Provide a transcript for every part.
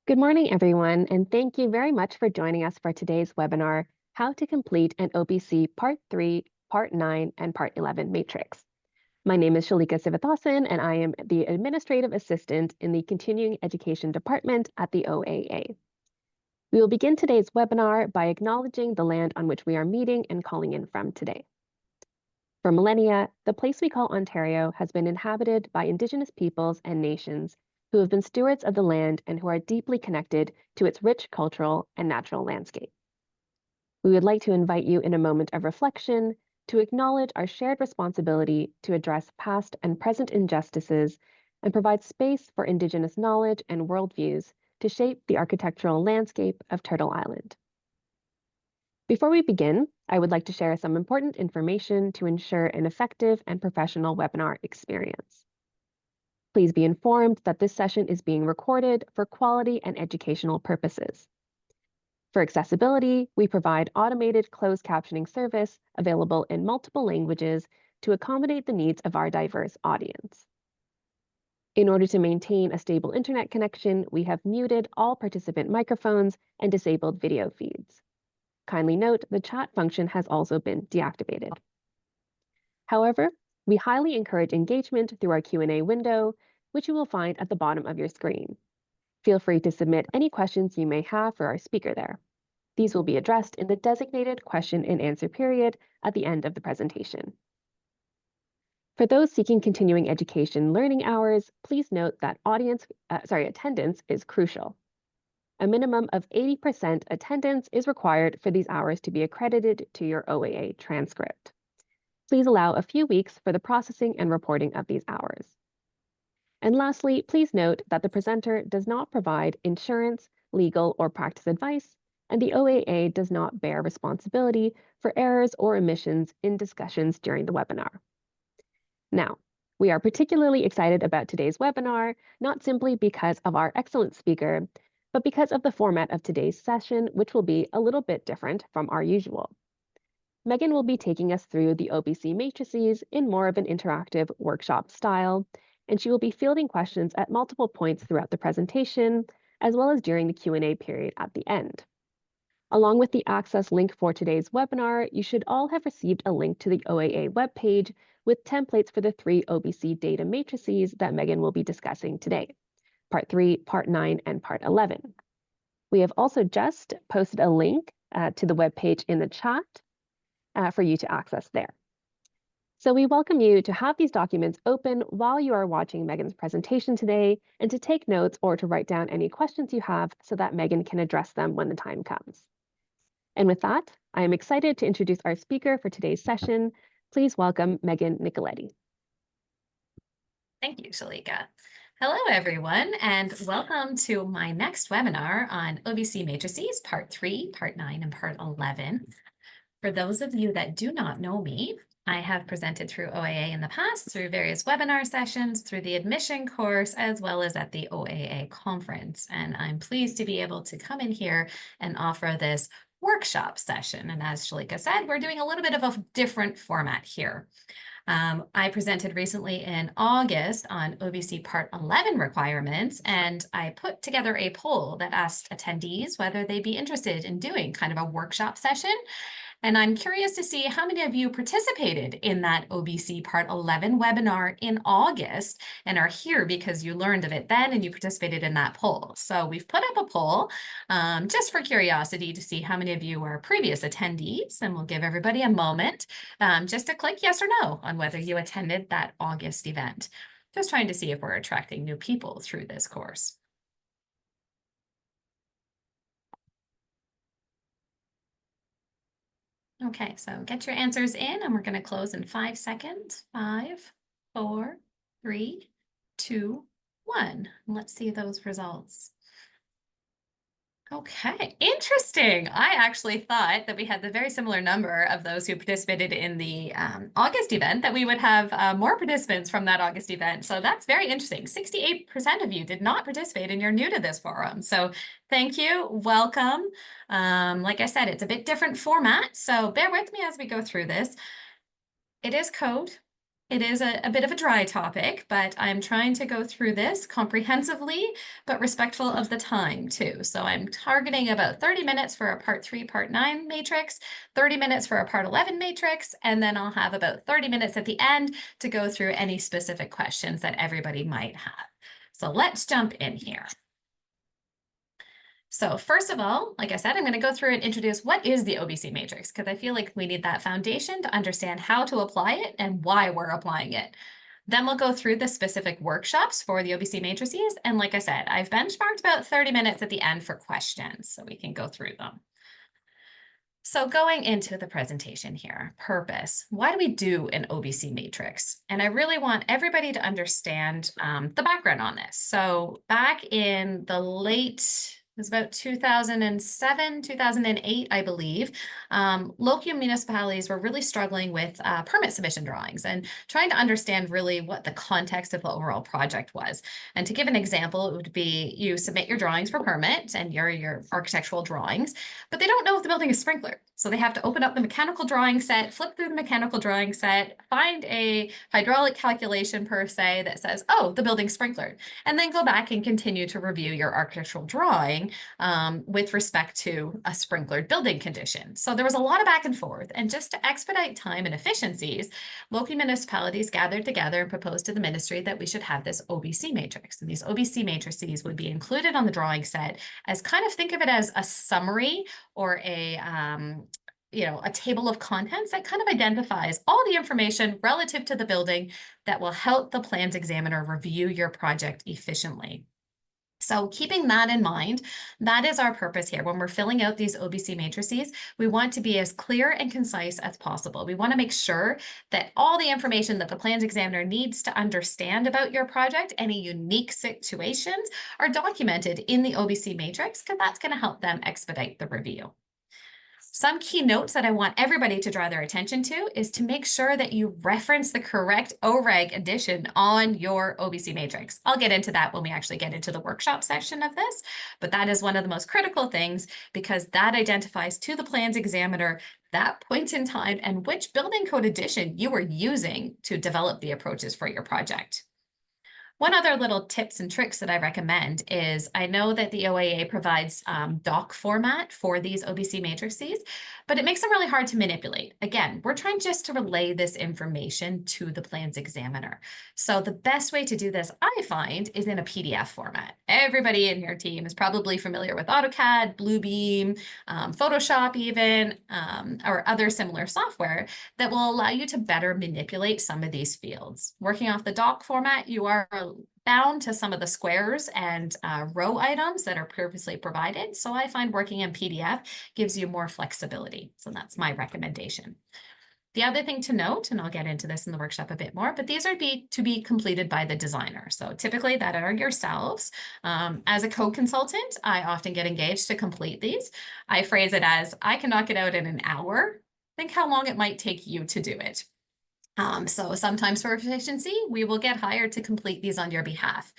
Good morning, everyone, and thank you very much for joining us for today's webinar, How to Complete an OBC Part 3, Part 9, and Part 11 Matrix. My name is Shalika Sivathasan, and I am the Administrative Assistant in the Continuing Education Department at the OAA. We will begin today's webinar by acknowledging the land on which we are meeting and calling in from today. For millennia, the place we call Ontario has been inhabited by Indigenous peoples and nations who have been stewards of the land and who are deeply connected to its rich cultural and natural landscape. We would like to invite you in a moment of reflection to acknowledge our shared responsibility to address past and present injustices and provide space for Indigenous knowledge and worldviews to shape the architectural landscape of Turtle Island. Before we begin, I would like to share some important information to ensure an effective and professional webinar experience. Please be informed that this session is being recorded for quality and educational purposes. For accessibility, we provide automated closed captioning service available in multiple languages to accommodate the needs of our diverse audience. In order to maintain a stable internet connection, we have muted all participant microphones and disabled video feeds. Kindly note the chat function has also been deactivated. However, we highly encourage engagement through our Q&A window, which you will find at the bottom of your screen. Feel free to submit any questions you may have for our speaker there. These will be addressed in the designated question and answer period at the end of the presentation. For those seeking continuing education learning hours, please note that attendance is crucial. A minimum of 80% attendance is required for these hours to be accredited to your OAA transcript. Please allow a few weeks for the processing and reporting of these hours. And lastly, please note that the presenter does not provide insurance, legal, or practice advice, and the OAA does not bear responsibility for errors or omissions in discussions during the webinar. Now, we are particularly excited about today's webinar, not simply because of our excellent speaker, but because of the format of today's session, which will be a little bit different from our usual. Megan will be taking us through the OBC matrices in more of an interactive workshop style, and she will be fielding questions at multiple points throughout the presentation, as well as during the Q&A period at the end. Along with the access link for today's webinar, you should all have received a link to the OAA webpage with templates for the 3 OBC data matrices that Megan will be discussing today. Part 3, Part 9, and Part 11. We have also just posted a link to the webpage in the chat for you to access there. So we welcome you to have these documents open while you are watching Megan's presentation today and to take notes or to write down any questions you have so that Megan can address them when the time comes. And with that, I am excited to introduce our speaker for today's session. Please welcome Megan Nicoletti. Thank you, Shalika. Hello, everyone, and welcome to my next webinar on OBC Matrices, Part 3, Part 9, and Part 11. For those of you that do not know me, I have presented through OAA in the past, through various webinar sessions, through the admission course, as well as at the OAA conference. And I'm pleased to be able to come in here and offer this workshop session. And as Shalika said, we're doing a little bit of a different format here. I presented recently in August on OBC Part 11 requirements, and I put together a poll that asked attendees whether they'd be interested in doing kind of a workshop session. And I'm curious to see how many of you participated in that OBC Part 11 webinar in August and are here because you learned of it then and you participated in that poll. So we've put up a poll just for curiosity to see how many of you are previous attendees, and we'll give everybody a moment just to click yes or no on whether you attended that August event. Just trying to see if we're attracting new people through this course. Okay, so get your answers in, and we're going to close in 5 seconds. 5, 4, 3, 2, 1. Let's see those results. Okay, interesting. I actually thought that we had the very similar number of those who participated in the August event, that we would have more participants from that August event. So that's very interesting. 68% of you did not participate and you're new to this forum. So thank you, welcome. Like I said, it's a bit different format, so bear with me as we go through this. It is code. It is a bit of a dry topic, but I'm trying to go through this comprehensively, but respectful of the time too. So I'm targeting about 30 minutes for a part 3, part 9 matrix, 30 minutes for a part 11 matrix, and then I'll have about 30 minutes at the end to go through any specific questions that everybody might have. So let's jump in here. So first of all, like I said, I'm going to go through and introduce what is the OBC matrix, because I feel like we need that foundation to understand how to apply it and why we're applying it. Then we'll go through the specific workshops for the OBC matrices. And like I said, I've benchmarked about 30 minutes at the end for questions, so we can go through them. So going into the presentation here, purpose. Why do we do an OBC matrix? And I really want everybody to understand the background on this. So back in the late, it was about 2007, 2008, I believe, local municipalities were really struggling with permit submission drawings and trying to understand really what the context of the overall project was. And to give an example, it would be you submit your drawings for permit and your architectural drawings, but they don't know if the building is sprinklered. So they have to open up the mechanical drawing set, flip through the mechanical drawing set, find a hydraulic calculation per se that says, oh, the building's sprinklered, and then go back and continue to review your architectural drawing with respect to a sprinklered building condition. So there was a lot of back and forth, and just to expedite time and efficiencies, local municipalities gathered together and proposed to the ministry that we should have this OBC matrix. And these OBC matrices would be included on the drawing set as kind of, think of it as a summary or a table of contents that kind of identifies all the information relative to the building that will help the plans examiner review your project efficiently. So keeping that in mind, that is our purpose here. When we're filling out these OBC matrices, we want to be as clear and concise as possible. We want to make sure that all the information that the plans examiner needs to understand about your project, any unique situations, are documented in the OBC matrix, because that's going to help them expedite the review. Some key notes that I want everybody to draw their attention to is to make sure that you reference the correct OREG edition on your OBC matrix. I'll get into that when we actually get into the workshop section of this, but that is one of the most critical things, because that identifies to the plans examiner that point in time and which building code edition you were using to develop the approaches for your project. One other little tips and tricks that I recommend is, I know that the OAA provides doc format for these OBC matrices, but it makes them really hard to manipulate. Again, we're trying just to relay this information to the plans examiner. So the best way to do this, I find, is in a PDF format. Everybody in your team is probably familiar with AutoCAD, Bluebeam, Photoshop even, or other similar software that will allow you to better manipulate some of these fields. Working off the doc format, you are bound to some of the squares and row items that are previously provided. So I find working in PDF gives you more flexibility. So that's my recommendation. The other thing to note, and I'll get into this in the workshop a bit more, but these are to be completed by the designer. So typically that are yourselves. As a code consultant, I often get engaged to complete these. I phrase it as, I can knock it out in an hour. Think how long it might take you to do it. So sometimes for efficiency, we will get hired to complete these on your behalf.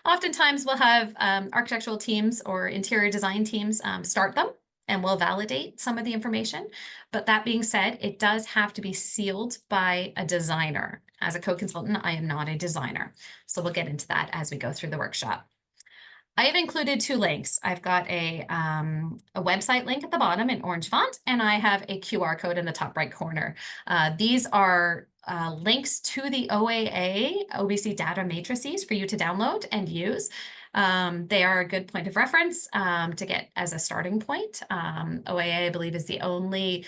Oftentimes we'll have architectural teams or interior design teams start them, and we'll validate some of the information. But that being said, it does have to be sealed by a designer. As a code consultant, I am not a designer. So we'll get into that as we go through the workshop. I have included 2 links. I've got a website link at the bottom in orange font, and I have a QR code in the top right corner. These are links to the OAA OBC data matrices for you to download and use. They are a good point of reference to get as a starting point. OAA, I believe, is the only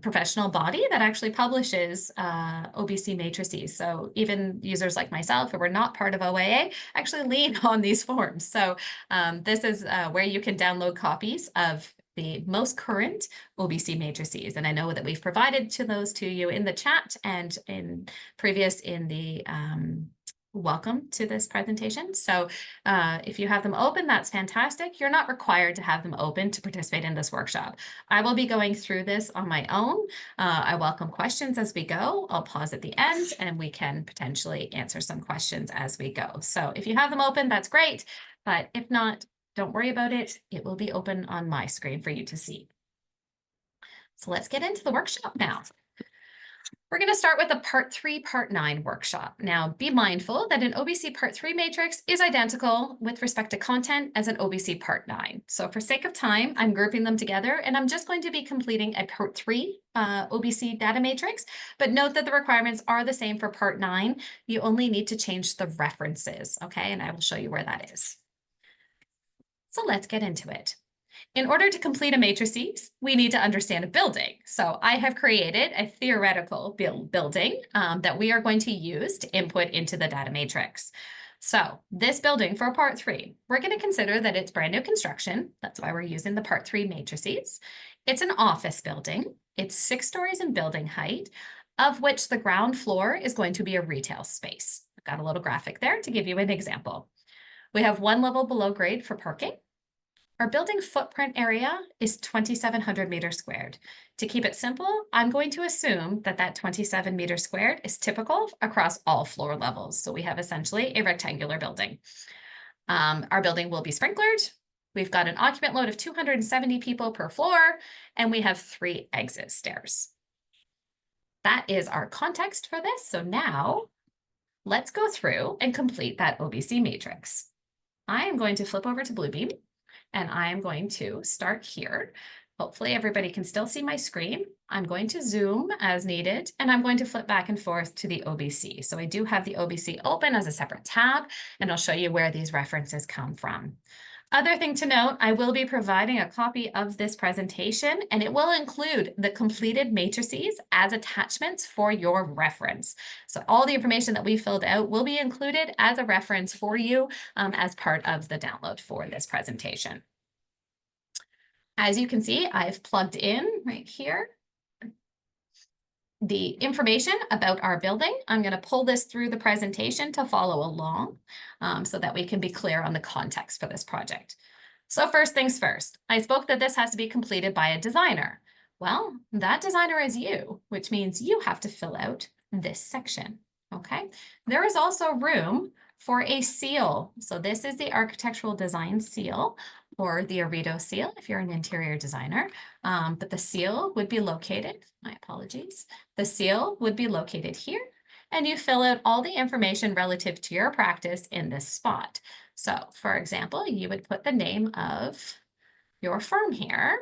professional body that actually publishes OBC matrices. So even users like myself who are not part of OAA actually lean on these forms. So this is where you can download copies of the most current OBC matrices. And I know that we've provided those to you in the chat and in the welcome to this presentation. So if you have them open, that's fantastic. You're not required to have them open to participate in this workshop. I will be going through this on my own. I welcome questions as we go. I'll pause at the end and we can potentially answer some questions as we go. So if you have them open, that's great. But if not, don't worry about it. It will be open on my screen for you to see. So let's get into the workshop now. We're going to start with a Part 3, Part 9 workshop. Now, be mindful that an OBC Part 3 matrix is identical with respect to content as an OBC Part 9. So for sake of time, I'm grouping them together, and I'm just going to be completing a Part 3 OBC data matrix, but note that the requirements are the same for Part 9. You only need to change the references, okay? And I will show you where that is. So let's get into it. In order to complete a matrices, we need to understand a building. So I have created a theoretical building that we are going to use to input into the data matrix. So this building for Part 3, we're going to consider that it's brand new construction. That's why we're using the Part 3 matrices. It's an office building. It's 6 stories in building height, of which the ground floor is going to be a retail space. I've got a little graphic there to give you an example. We have 1 level below grade for parking. Our building footprint area is 2,700 meters squared. To keep it simple, I'm going to assume that that 27 meters squared is typical across all floor levels. So we have essentially a rectangular building. Our building will be sprinklered. We've got an occupant load of 270 people per floor, and we have 3 exit stairs. That is our context for this. So now let's go through and complete that OBC matrix. I am going to flip over to Bluebeam. And I am going to start here. Hopefully everybody can still see my screen. I'm going to zoom as needed, and I'm going to flip back and forth to the OBC. So I do have the OBC open as a separate tab, and I'll show you where these references come from. Other thing to note, I will be providing a copy of this presentation, and it will include the completed matrices as attachments for your reference. So all the information that we filled out will be included as a reference for you as part of the download for this presentation. As you can see, I've plugged in right here the information about our building. I'm going to pull this through the presentation to follow along so that we can be clear on the context for this project. So first things first, I spoke that this has to be completed by a designer. Well, that designer is you, which means you have to fill out this section, okay? There is also room for a seal. So this is the architectural design seal, or the Arito seal if you're an interior designer, but the seal would be located, my apologies, the seal would be located here, and you fill out all the information relative to your practice in this spot. So for example, you would put the name of your firm here,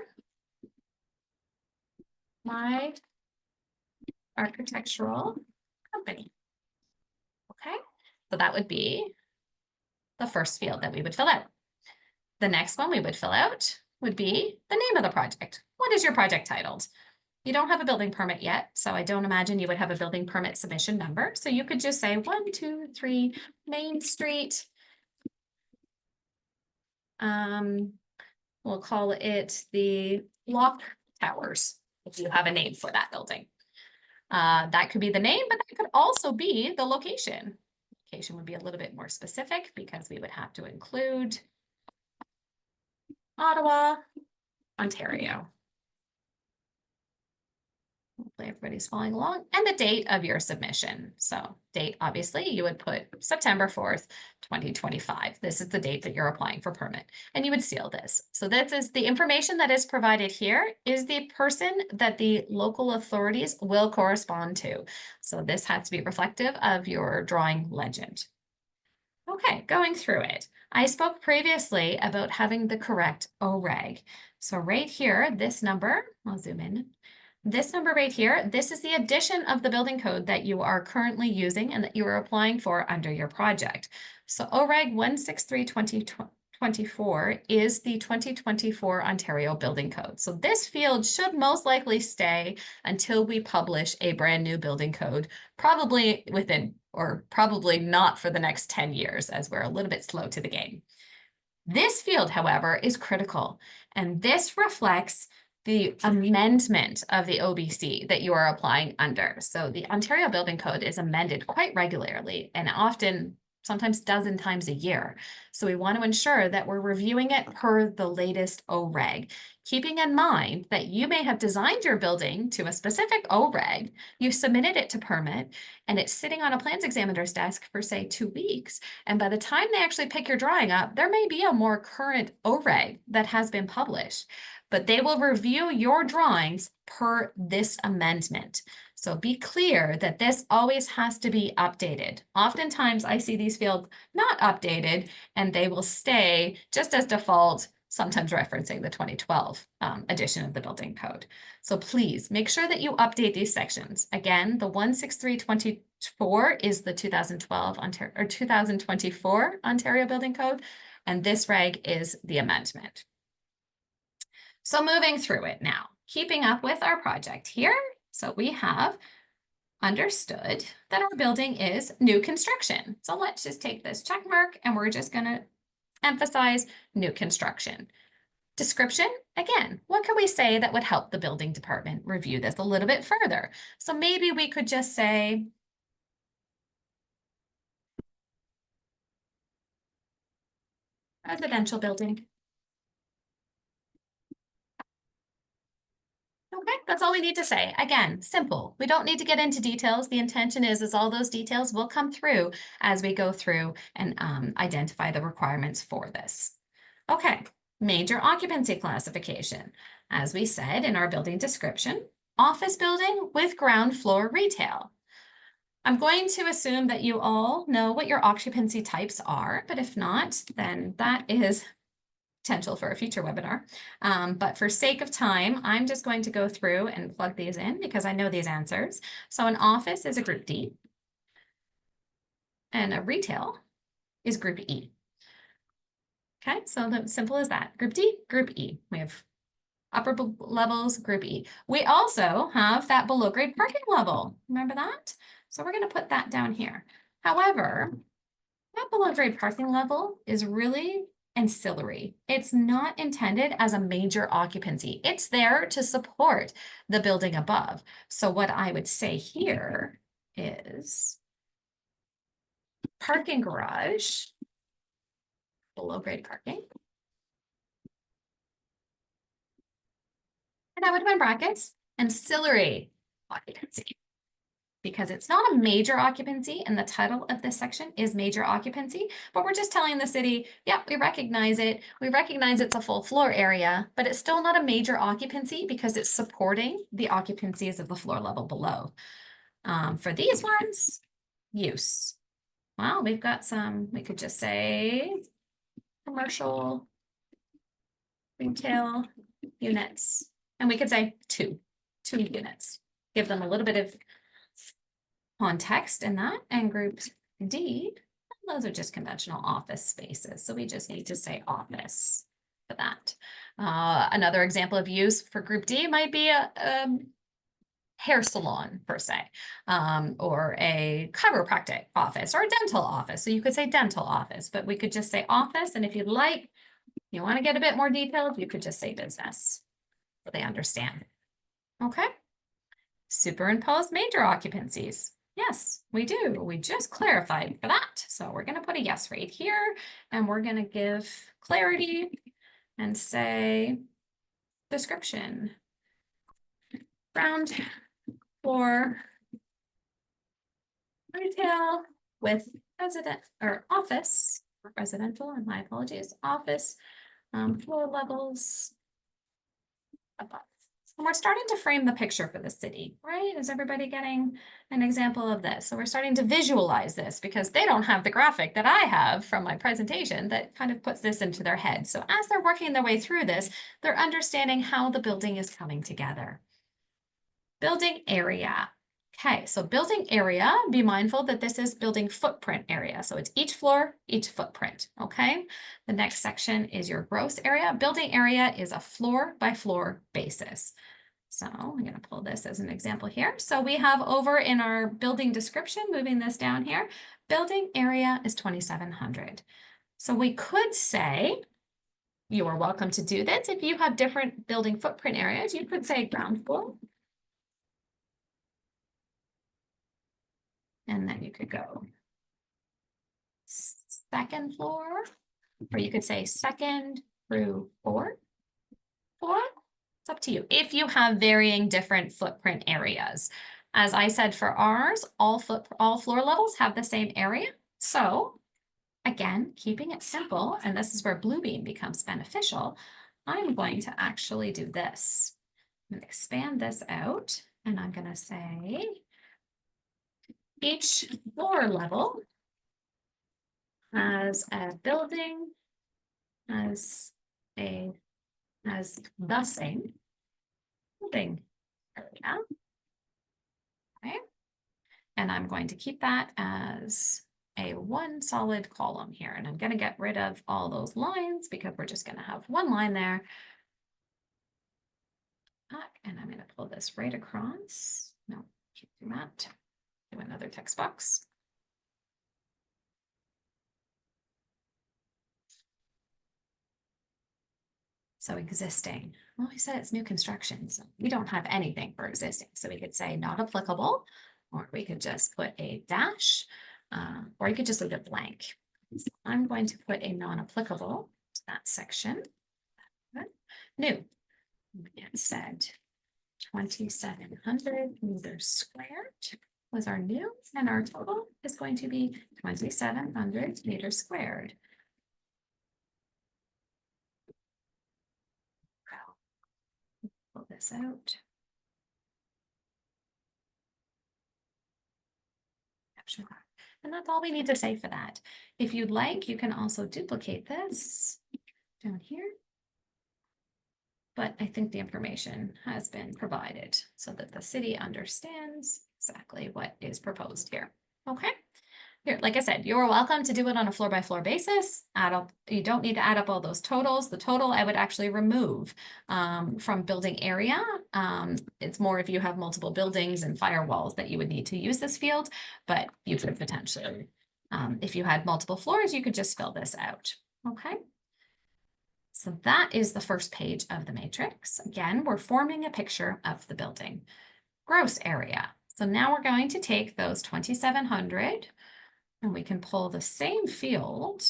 my architectural company, okay? So that would be the first field that we would fill out. The next one we would fill out would be the name of the project. What is your project titled? You don't have a building permit yet, so I don't imagine you would have a building permit submission number. So you could just say 123 Main Street. We'll call it the Lock Towers, if you have a name for that building. That could be the name, but that could also be the location. Location would be a little bit more specific because we would have to include Ottawa, Ontario. Hopefully everybody's following along. And the date of your submission. So date, obviously, you would put September 4th, 2025. This is the date that you're applying for permit. And you would seal this. So this is the information that is provided here is the person that the local authorities will correspond to. So this has to be reflective of your drawing legend. Okay, going through it. I spoke previously about having the correct OREG. So right here, this number, I'll zoom in. This number right here, this is the addition of the building code that you are currently using and that you are applying for under your project. So OREG 163-2024 is the 2024 Ontario Building Code. So this field should most likely stay until we publish a brand new building code, probably within or probably not for the next 10 years as we're a little bit slow to the game. This field, however, is critical, and this reflects the amendment of the OBC that you are applying under. So the Ontario Building Code is amended quite regularly and often, sometimes dozen times a year. So we want to ensure that we're reviewing it per the latest OREG. keeping in mind that you may have designed your building to a specific OREG, you submitted it to permit, and it's sitting on a plans examiner's desk for, say, 2 weeks. And by the time they actually pick your drawing up, there may be a more current OREG that has been published, but they will review your drawings per this amendment. So be clear that this always has to be updated. Oftentimes I see these fields not updated and they will stay just as default, sometimes referencing the 2012 edition of the building code. So please make sure that you update these sections. Again, the 16324 is the 2012 Ontario or 2024 Ontario Building Code, and this reg is the amendment. So moving through it now, keeping up with our project here. So we have understood that our building is new construction. So let's just take this check mark and we're just going to emphasize new construction. Description, again, what can we say that would help the building department review this a little bit further? So maybe we could just say, residential building. Okay, that's all we need to say. Again, simple. We don't need to get into details. The intention is all those details will come through as we go through and identify the requirements for this. Okay, major occupancy classification. As we said in our building description, office building with ground floor retail. I'm going to assume that you all know what your occupancy types are, but if not, then that is potential for a future webinar. But for sake of time, I'm just going to go through and plug these in because I know these answers. So an office is a group D, and a retail is group E. Okay, so the simple as that. Group D, group E. We have upper levels, group E. We also have that below grade parking level. Remember that? So we're going to put that down here. However, that below grade parking level is really ancillary. It's not intended as a major occupancy. It's there to support the building above. So what I would say here is parking garage, below grade parking. And I would have in brackets, ancillary occupancy, because it's not a major occupancy and the title of this section is major occupancy, but we're just telling the city, yeah, we recognize it. We recognize it's a full floor area, but it's still not a major occupancy because it's supporting the occupancies of the floor level below. For these ones, use. Well, we've got some, we could just say commercial, retail units, and we could say two units. Give them a little bit of context in that. And group D, those are just conventional office spaces. So we just need to say office for that. Another example of use for group D might be a hair salon per se, or a chiropractic office or a dental office. So you could say dental office, but we could just say office. And if you'd like, you want to get a bit more detailed, you could just say business so they understand. Okay. Superimpose major occupancies. Yes, we do. We just clarified for that. So we're going to put a yes right here, and we're going to give clarity and say description. Ground floor retail with resident or office, residential, and my apologies, office floor levels above. And we're starting to frame the picture for the city, right? Is everybody getting an example of this? So we're starting to visualize this because they don't have the graphic that I have from my presentation that kind of puts this into their head. So as they're working their way through this, they're understanding how the building is coming together. Building area. Okay, so building area, be mindful that this is building footprint area. So it's each floor, each footprint, okay? The next section is your gross area. Building area is a floor by floor basis. So I'm going to pull this as an example here. So we have over in our building description, moving this down here, building area is 2,700. So we could say, you are welcome to do this. If you have different building footprint areas, you could say ground floor. And then you could go second floor, or you could say second through fourth floor. It's up to you. If you have varying different footprint areas. As I said, for ours, all floor levels have the same area. So again, keeping it simple, and this is where Bluebeam becomes beneficial, I'm going to actually do this. I'm going to expand this out, and I'm going to say each floor level has a building as the same building area. Okay. And I'm going to keep that as a one solid column here. And I'm going to get rid of all those lines because we're just going to have one line there. And I'm going to pull this right across. No, can't do that. Do another text box. So existing. Well, we said it's new construction, so we don't have anything for existing. So we could say not applicable, or we could just put a dash, or you could just leave it blank. So I'm going to put a non-applicable to that section. Good. New. It said 2,700 meters squared was our new, and our total is going to be 2,700 meters squared. Pull this out. Capture that. And that's all we need to say for that. If you'd like, you can also duplicate this down here. But I think the information has been provided so that the city understands exactly what is proposed here. Okay. Here, like I said, you're welcome to do it on a floor by floor basis. You don't need to add up all those totals. The total I would actually remove from building area. It's more if you have multiple buildings and firewalls that you would need to use this field, but you could potentially, if you had multiple floors, you could just fill this out. Okay. So that is the first page of the matrix. Again, we're forming a picture of the building. Gross area. So now we're going to take those 2,700 and we can pull the same field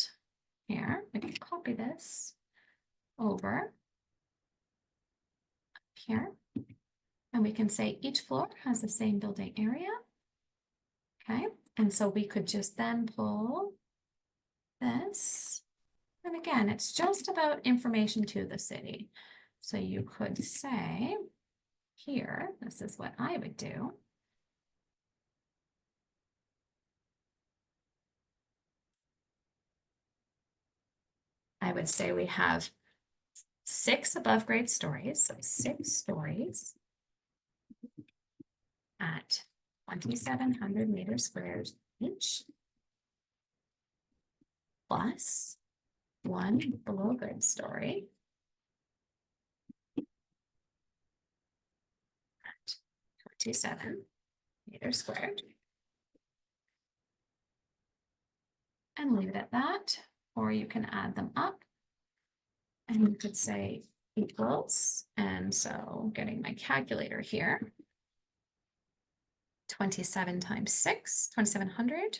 here. We can copy this over here. And we can say each floor has the same building area. Okay. And so we could just then pull this. And again, it's just about information to the city. So you could say here, this is what I would do. I would say we have 6 above grade stories, so 6 stories at 2,700 meters squared each, plus 1 below grade story at 27 meters squared. And leave it at that, or you can add them up. And you could say equals, and so getting my calculator here, 27 times 6, 2,700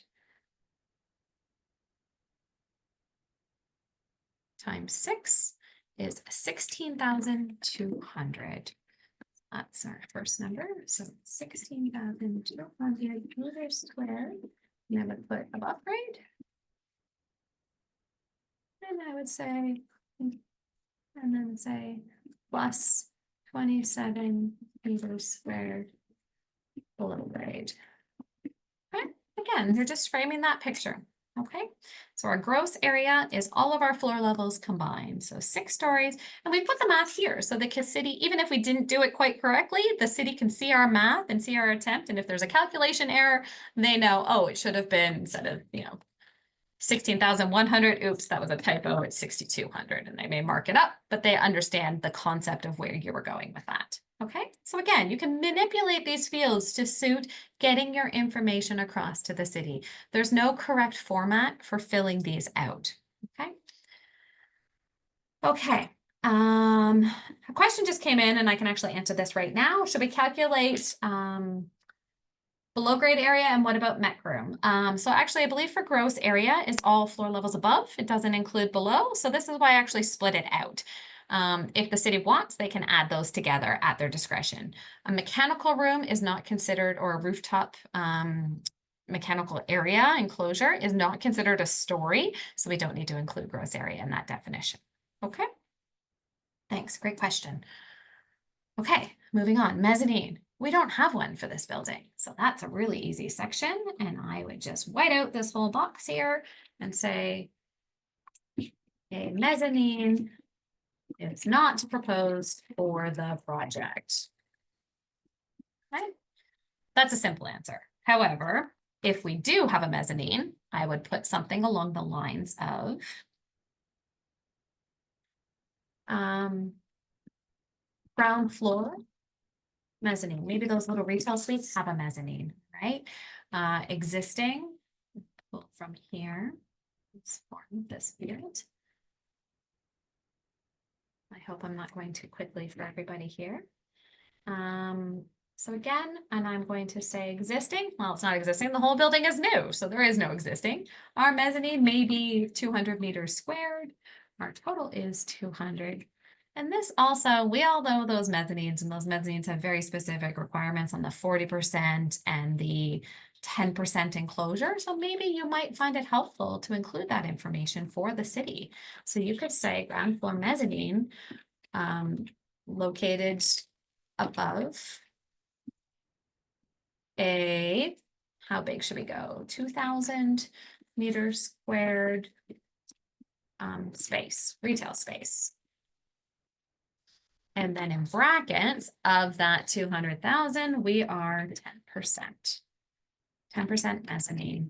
times 6 is 16,200. That's our first number. So 16,200 meters squared. And I would put above grade. And I would say, and then say plus 27 meters squared below grade. Okay, again, you're just framing that picture. Okay, so our gross area is all of our floor levels combined. So 6 stories, and we put the math here. So the city, even if we didn't do it quite correctly, the city can see our math and see our attempt. And if there's a calculation error, they know, oh, it should have been, instead of, 16,100, oops, that was a typo, it's 6,200, and they may mark it up, but they understand the concept of where you were going with that. Okay, so again, you can manipulate these fields to suit getting your information across to the city. There's no correct format for filling these out. Okay. Okay. A question just came in, and I can actually answer this right now. Should we calculate below grade area, and what about mech room? So actually, I believe for gross area is all floor levels above. It doesn't include below. So this is why I actually split it out. If the city wants, they can add those together at their discretion. A mechanical room is not considered, or a rooftop mechanical area enclosure is not considered a story, so we don't need to include gross area in that definition. Okay, thanks, great question. Okay, moving on, mezzanine. We don't have one for this building, so that's a really easy section, and I would just white out this whole box here and say a mezzanine is not proposed for the project. Okay, that's a simple answer. However, if we do have a mezzanine, I would put something along the lines of ground floor mezzanine. Maybe those little retail suites have a mezzanine, right? Existing, pull from here, let's form this field. I hope I'm not going too quickly for everybody here. So again, and I'm going to say existing. Well, it's not existing. The whole building is new, so there is no existing. Our mezzanine may be 200 meters squared. Our total is 200. And this also, we all know those mezzanines, and those mezzanines have very specific requirements on the 40% and the 10% enclosure. So maybe you might find it helpful to include that information for the city. So you could say ground floor mezzanine located above how big should we go? 2,000 meters squared space, retail space. And then in brackets of that 200,000, we are 10% mezzanine.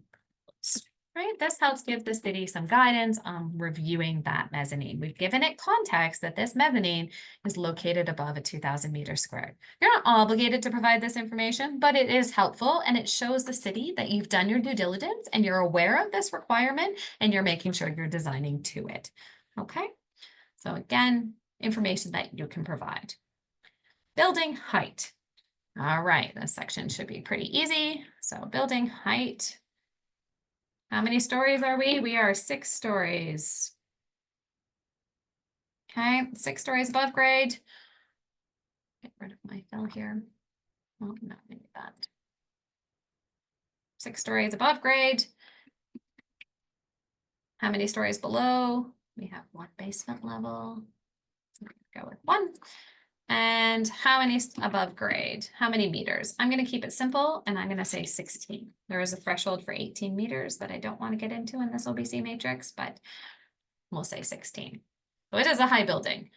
Right? This helps give the city some guidance on reviewing that mezzanine. We've given it context that this mezzanine is located above a 2,000 meters squared. You're not obligated to provide this information, but it is helpful, and it shows the city that you've done your due diligence and you're aware of this requirement and you're making sure you're designing to it. Okay, so again, information that you can provide. Building height. All right, this section should be pretty easy. So building height. How many stories are we? We are 6 stories. Okay, 6 stories above grade. Get rid of my fill here. Oh, no, maybe that. 6 stories above grade. How many stories below? We have 1 basement level. Go with 1. And how many above grade? How many meters? I'm going to keep it simple, and I'm going to say 16. There is a threshold for 18 meters that I don't want to get into in this OBC matrix, but we'll say 16. So it is a high building.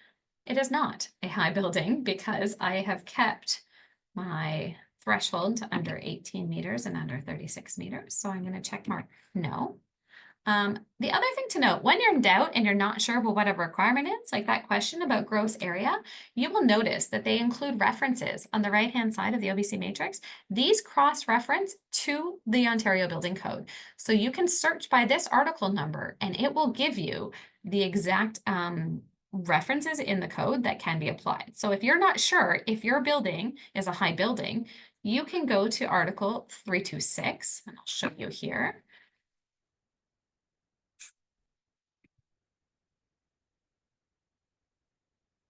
It is not a high building because I have kept my threshold to under 18 meters and under 36 meters. So I'm going to check mark no. The other thing to note, when you're in doubt and you're not sure about what a requirement is, like that question about gross area, you will notice that they include references on the right-hand side of the OBC matrix. These cross-reference to the Ontario Building Code. So you can search by this article number and it will give you the exact references in the code that can be applied. So if you're not sure if your building is a high building, you can go to Article 326, and I'll show you here.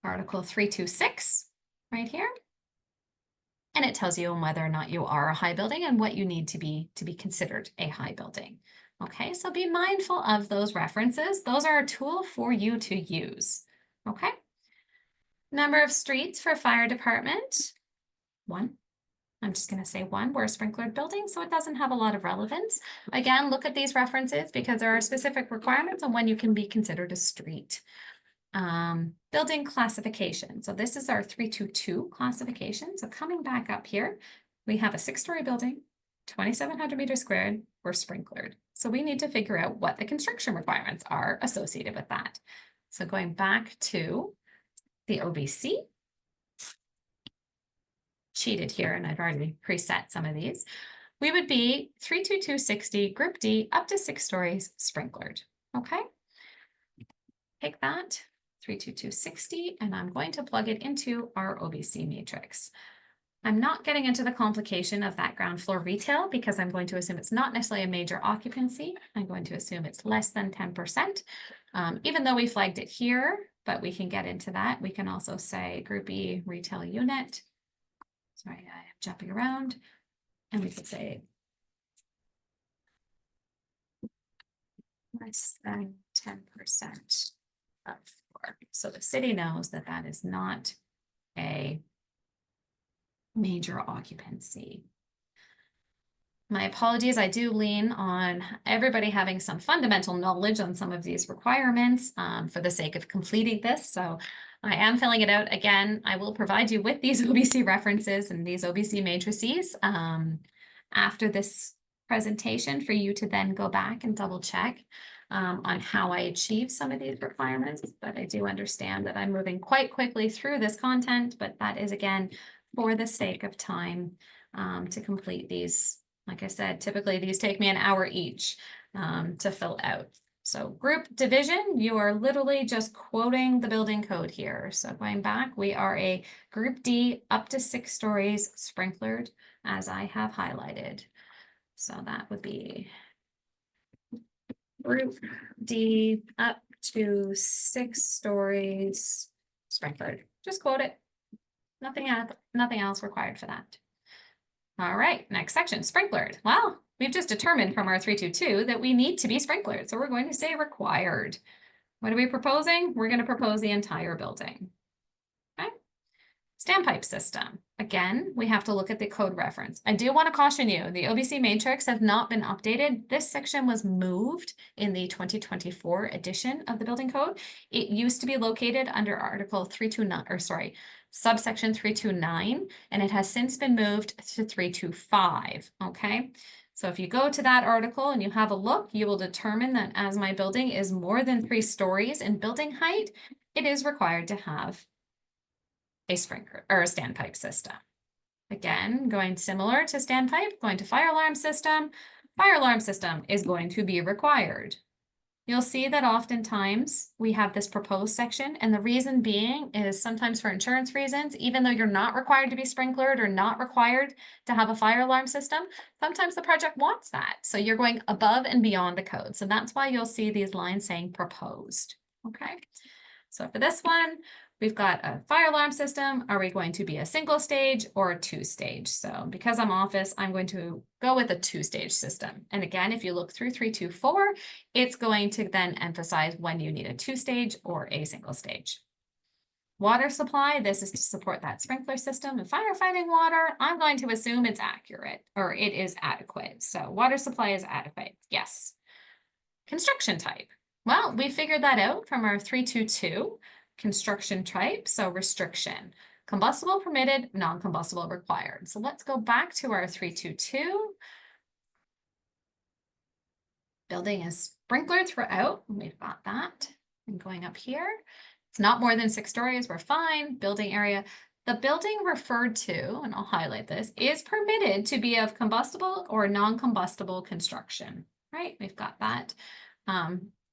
Article 326 right here. And it tells you whether or not you are a high building and what you need to be considered a high building. Okay, so be mindful of those references. Those are a tool for you to use. Okay. Number of streets for fire department, 1. I'm just going to say 1. We're a sprinklered building, so it doesn't have a lot of relevance. Again, look at these references because there are specific requirements on when you can be considered a street. Building classification. So this is our 322 classification. So coming back up here, we have a 6-story building, 2,700 meters squared, we're sprinklered. So we need to figure out what the construction requirements are associated with that. So going back to the OBC, cheated here, and I've already preset some of these, we would be 32260 Group D up to 6 stories sprinklered. Okay, take that 32260 and I'm going to plug it into our OBC matrix. I'm not getting into the complication of that ground floor retail because I'm going to assume it's not necessarily a major occupancy. I'm going to assume it's less than 10%. Even though we flagged it here, but we can get into that. We can also say Group E retail unit. Sorry, I am jumping around. And we could say less than 10% of floor. So the city knows that that is not a major occupancy. My apologies, I do lean on everybody having some fundamental knowledge on some of these requirements for the sake of completing this. So I am filling it out. Again, I will provide you with these OBC references and these OBC matrices after this presentation for you to then go back and double check on how I achieve some of these requirements. But I do understand that I'm moving quite quickly through this content, but that is, again, for the sake of time to complete these. Like I said, typically these take me an hour each to fill out. So group division, you are literally just quoting the building code here. So going back, we are a group D up to 6 stories sprinklered, as I have highlighted. So that would be group D up to 6 stories sprinklered. Just quote it. Nothing else required for that. All right, next section, sprinklered. Well, we've just determined from our 322 that we need to be sprinklered. So we're going to say required. What are we proposing? We're going to propose the entire building. Okay. Standpipe system. Again, we have to look at the code reference. I do want to caution you, the OBC matrix has not been updated. This section was moved in the 2024 edition of the building code. It used to be located under Article 329, or sorry, subsection 329, and it has since been moved to 325, okay? So if you go to that article and you have a look, you will determine that as my building is more than 3 stories in building height, it is required to have a sprinkler or a standpipe system. Again, going similar to standpipe, going to fire alarm system is going to be required. You'll see that oftentimes we have this proposed section, and the reason being is sometimes for insurance reasons, even though you're not required to be sprinklered or not required to have a fire alarm system, sometimes the project wants that. So you're going above and beyond the code. So that's why you'll see these lines saying proposed. Okay. So for this one, we've got a fire alarm system. Are we going to be a single stage or a 2-stage? So because I'm office, I'm going to go with a 2-stage system. And again, if you look through 324, it's going to then emphasize when you need a 2-stage or a single stage. Water supply, this is to support that sprinkler system. And firefighting water, I'm going to assume it's accurate or it is adequate. So water supply is adequate, yes. Construction type. Well, we figured that out from our 322 construction type. So restriction, combustible permitted, non-combustible required. So let's go back to our 322. Building is sprinklered throughout. We've got that. And going up here, it's not more than 6 stories. We're fine. Building area. The building referred to, and I'll highlight this, is permitted to be of combustible or non-combustible construction, right? We've got that.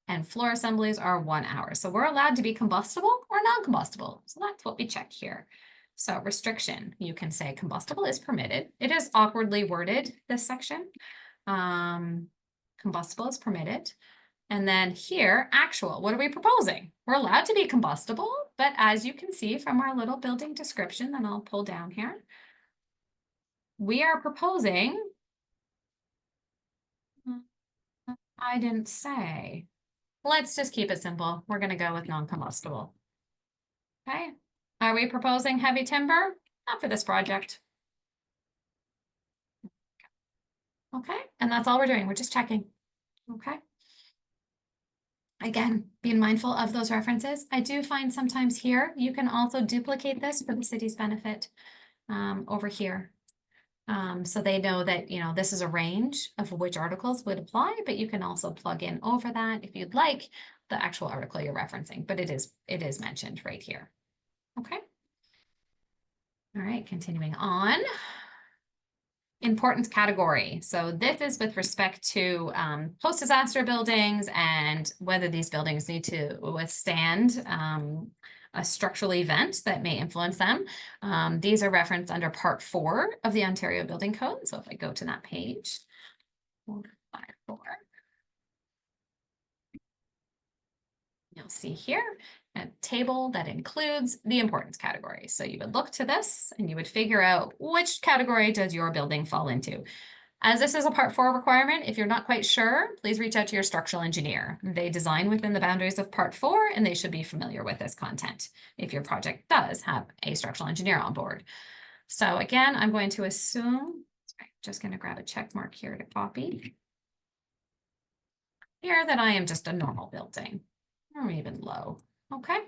And floor assemblies are 1 hour. So we're allowed to be combustible or non-combustible. So that's what we check here. So restriction, you can say combustible is permitted. It is awkwardly worded, this section. Combustible is permitted. And then here, actual, what are we proposing? We're allowed to be combustible, but as you can see from our little building description that I'll pull down here, we are proposing, I didn't say. Let's just keep it simple. We're going to go with non-combustible. Okay. Are we proposing heavy timber? Not for this project. Okay. And that's all we're doing. We're just checking. Okay. Again, being mindful of those references. I do find sometimes here, you can also duplicate this for the city's benefit over here. So they know that, you know, this is a range of which articles would apply, but you can also plug in over that if you'd like the actual article you're referencing, but it is mentioned right here. Okay. All right, continuing on. Importance category. So this is with respect to post-disaster buildings and whether these buildings need to withstand a structural event that may influence them. These are referenced under Part 4 of the Ontario Building Code. So if I go to that page, 454. you'll see here a table that includes the importance category. So you would look to this and you would figure out which category does your building fall into. As this is a Part 4 requirement, if you're not quite sure, please reach out to your structural engineer. They design within the boundaries of Part 4, and they should be familiar with this content if your project does have a structural engineer on board. So again, I'm going to assume, just going to grab a check mark here to copy. Here that I am just a normal building, or even low, okay?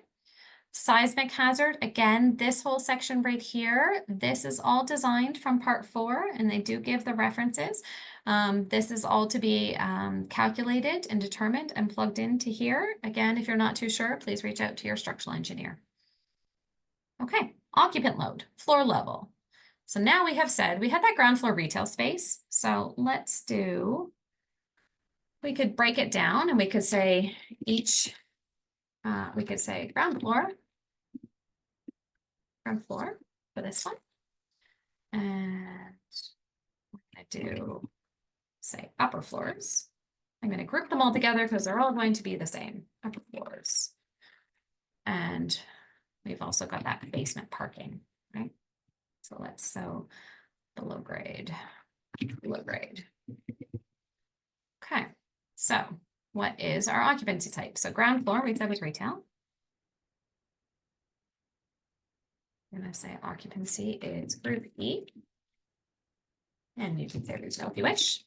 Seismic hazard, again, this whole section right here, this is all designed from Part 4, and they do give the references. This is all to be calculated and determined and plugged into here. Again, if you're not too sure, please reach out to your structural engineer. Okay, occupant load, floor level. So now we have said, we had that ground floor retail space. So let's do, we could break it down and we could say each, we could say ground floor for this one. And we're going to do, say, upper floors. I'm going to group them all together because they're all going to be the same, upper floors. And we've also got that basement parking, right? So let's, below grade. Okay, so what is our occupancy type? So ground floor, we said was retail. I'm going to say occupancy is group E. And you can say retail if you wish.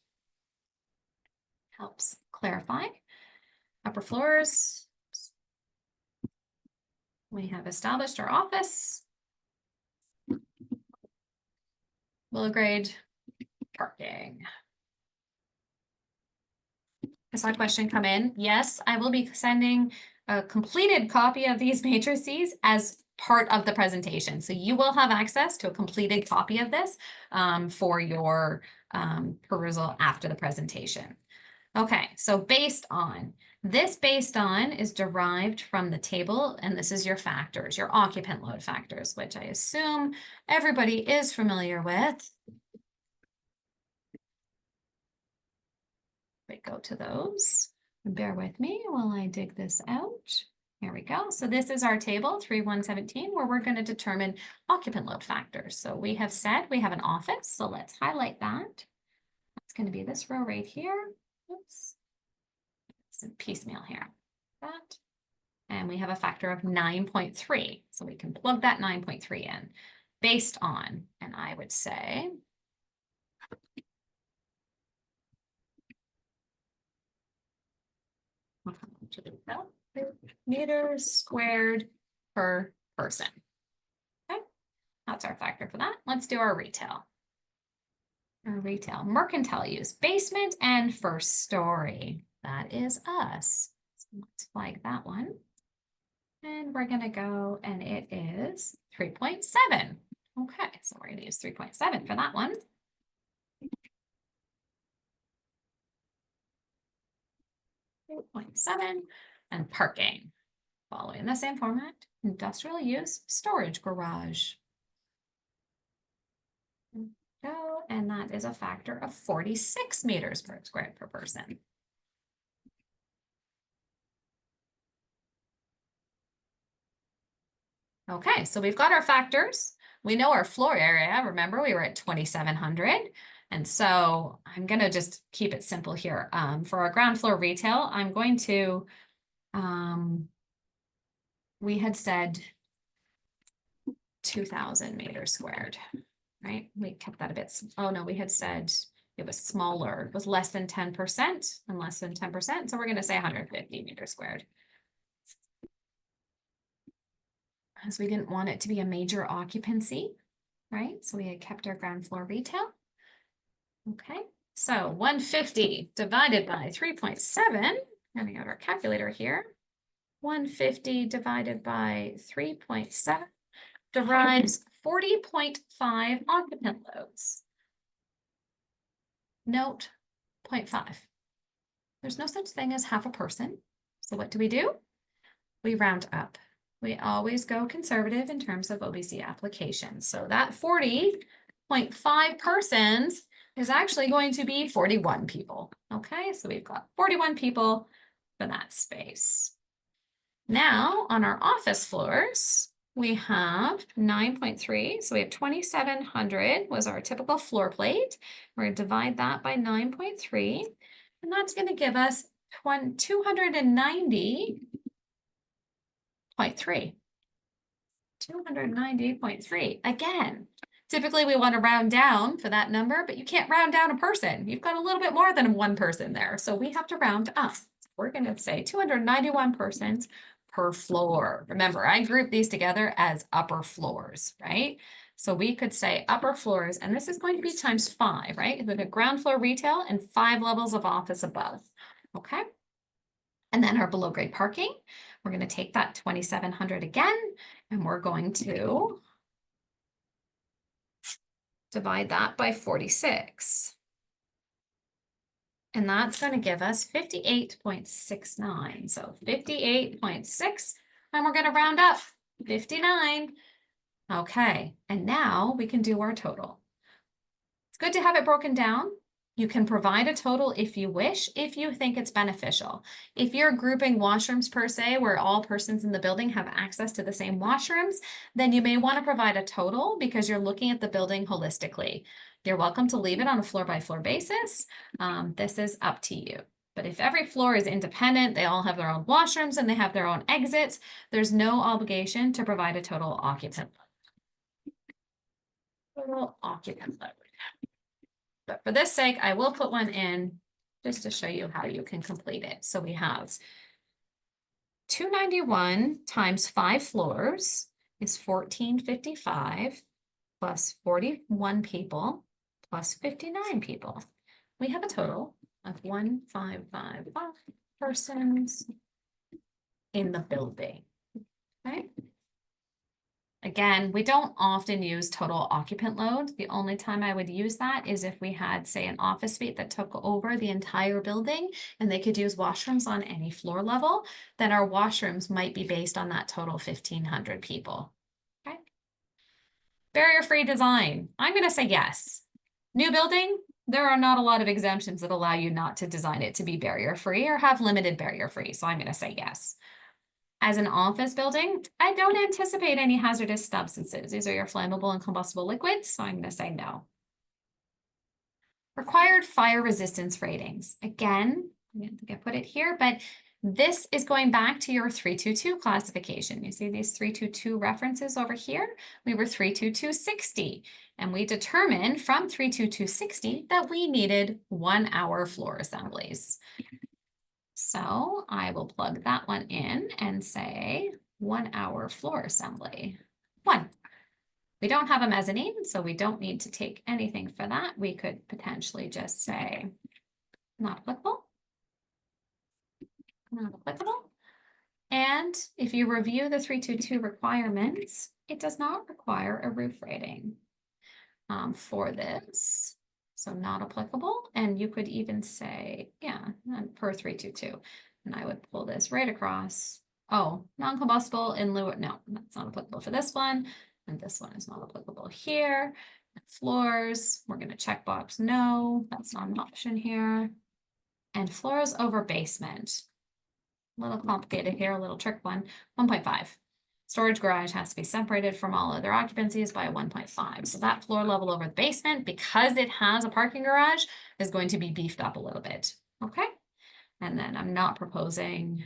Helps clarify. Upper floors. We have established our office. Below grade parking. I saw a question come in. Yes, I will be sending a completed copy of these matrices as part of the presentation. So you will have access to a completed copy of this for your perusal after the presentation. Okay, so based on is derived from the table, and this is your factors, your occupant load factors, which I assume everybody is familiar with. We go to those. Bear with me while I dig this out. Here we go. So this is our table 3117 where we're going to determine occupant load factors. So we have said we have an office. So let's highlight that. It's going to be this row right here. Oops. It's a piecemeal here. That. And we have a factor of 9.3. So we can plug that 9.3 in based on, and I would say, meters squared per person. Okay, that's our factor for that. Let's do our retail. Our retail, mercantile use, basement and first story. That is us. So let's flag that one. And we're going to go, and it is 3.7. Okay, so we're going to use 3.7 for that one. .7 and parking. Following the same format, industrial use, storage garage. Go, and that is a factor of 46 meters per square per person. Okay, so we've got our factors. We know our floor area. Remember, we were at 2,700. And so I'm going to just keep it simple here. For our ground floor retail, I'm going to, we had said 2,000 meters squared, right? We kept that a bit, oh no, we had said it was smaller, it was less than 10% and less than 10%. So we're going to say 150 meters squared. Because we didn't want it to be a major occupancy, right? So we had kept our ground floor retail. Okay, so 150 divided by 3.7, having out our calculator here, 150 divided by 3.7 derives 40.5 occupant loads. Note 0.5. There's no such thing as half a person. So what do? We round up. We always go conservative in terms of OBC applications. So that 40.5 persons is actually going to be 41 people. Okay, so we've got 41 people for that space. Now on our office floors, we have 9.3. So we have 2,700 was our typical floor plate. We're going to divide that by 9.3. And that's going to give us 290.3. 290.3. Again, typically we want to round down for that number, but you can't round down a person. You've got a little bit more than one person there. So we have to round up. We're going to say 291 persons per floor. Remember, I group these together as upper floors, right? So we could say upper floors, and this is going to be times 5, right? We've got ground floor retail and 5 levels of office above, okay? And then our below grade parking, we're going to take that 2,700 again, and we're going to divide that by 46. And that's going to give us 58.69. So 58.6, and we're going to round up 59. Okay, and now we can do our total. It's good to have it broken down. You can provide a total if you wish, if you think it's beneficial. If you're grouping washrooms per se, where all persons in the building have access to the same washrooms, then you may want to provide a total because you're looking at the building holistically. You're welcome to leave it on a floor-by-floor basis. This is up to you. But if every floor is independent, they all have their own washrooms and they have their own exits, there's no obligation to provide a total occupant load. But for this sake, I will put one in just to show you how you can complete it. So we have 291 times 5 floors is 1,455 plus 41 people plus 59 people. We have a total of 1,555 persons in the building, okay? Again, we don't often use total occupant load. The only time I would use that is if we had, say, an office suite that took over the entire building and they could use washrooms on any floor level, then our washrooms might be based on that total 1,500 people. Okay. Barrier-free design. I'm going to say yes. New building, there are not a lot of exemptions that allow you not to design it to be barrier-free or have limited barrier-free. So I'm going to say yes. As an office building, I don't anticipate any hazardous substances. These are your flammable and combustible liquids, so I'm going to say no. Required fire resistance ratings. Again, I think I put it here, but this is going back to your 322 classification. You see these 322 references over here? We were 32260, and we determined from 32260 that we needed 1 hour floor assemblies. So I will plug that one in and say 1 hour floor assembly. 1. We don't have a mezzanine, so we don't need to take anything for that. We could potentially just say not applicable. Not applicable. And if you review the 322 requirements, it does not require a roof rating for this. So not applicable. And you could even say, yeah, per 322. And I would pull this right across. Oh, non-combustible in lieu of, no, that's not applicable for this one. And this one is not applicable here. Floors, we're going to check box no, that's not an option here. And floors over basement. A little complicated here, a little trick one. 1.5. Storage garage has to be separated from all other occupancies by 1.5. So that floor level over the basement, because it has a parking garage, is going to be beefed up a little bit. Okay. And then I'm not proposing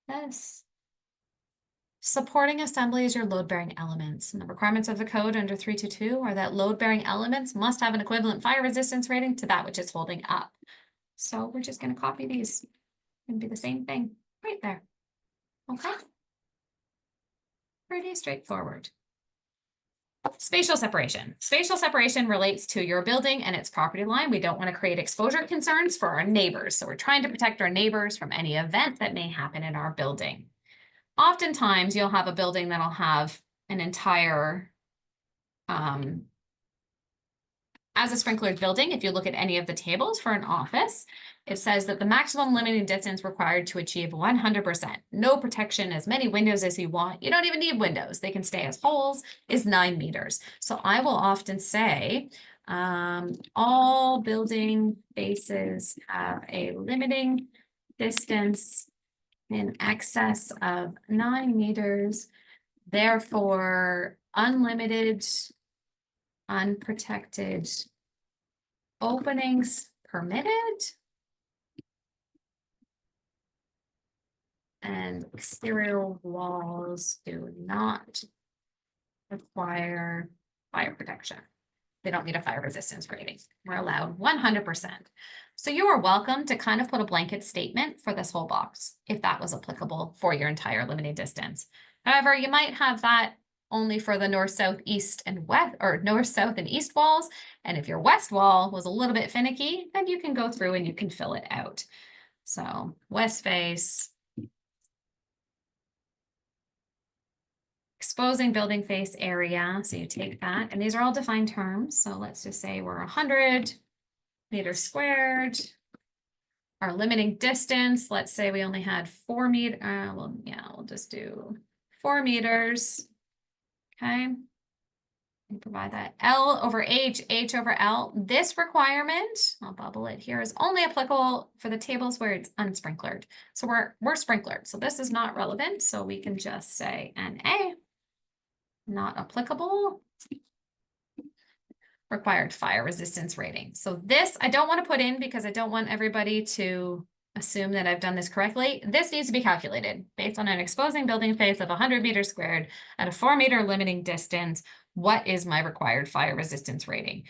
this. Supporting assembly is your load-bearing elements. And the requirements of the code under 322 are that load-bearing elements must have an equivalent fire resistance rating to that which it's holding up. So we're just going to copy these. Going to be the same thing right there. Okay. Pretty straightforward. Spatial separation. Spatial separation relates to your building and its property line. We don't want to create exposure concerns for our neighbors. So we're trying to protect our neighbors from any event that may happen in our building. Oftentimes you'll have a building that'll have an entire, as a sprinklered building, if you look at any of the tables for an office, it says that the maximum limiting distance required to achieve 100%. No protection, as many windows as you want. You don't even need windows. They can stay as holes, is 9 meters. So I will often say all building faces have a limiting distance in excess of 9 meters, therefore unlimited, unprotected openings permitted. And exterior walls do not require fire protection. They don't need a fire resistance rating. We're allowed 100%. So you are welcome to kind of put a blanket statement for this whole box, if that was applicable for your entire limiting distance. However, you might have that only for the north, south, east, and west, or north, south, and east walls. And if your west wall was a little bit finicky, then you can go through and you can fill it out. So west face, exposing building face area. So you take that, and these are all defined terms. So let's just say we're 100 meters squared. Our limiting distance, let's say we only had 4 meters. Well, yeah, we'll just do 4 meters. Okay. And provide that L over H, H over L. This requirement, I'll bubble it here, is only applicable for the tables where it's unsprinklered. So we're sprinklered. So this is not relevant. So we can just say NA. Not applicable. Required fire resistance rating. So this I don't want to put in because I don't want everybody to assume that I've done this correctly. This needs to be calculated based on an exposing building face of 100 meters squared at a 4 meter limiting distance. What is my required fire resistance rating?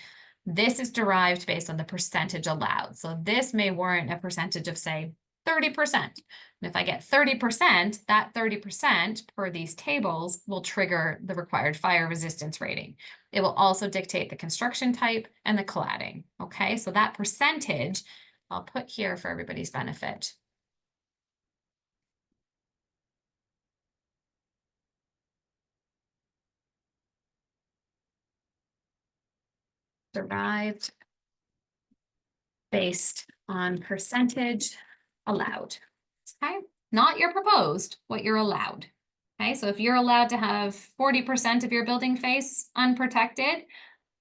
This is derived based on the percentage allowed. So this may warrant a percentage of, say, 30%. And if I get 30%, that 30% per these tables will trigger the required fire resistance rating. It will also dictate the construction type and the cladding. Okay, so that percentage I'll put here for everybody's benefit. Derived based on percentage allowed. Okay, not your proposed, what you're allowed. Okay, so if you're allowed to have 40% of your building face unprotected,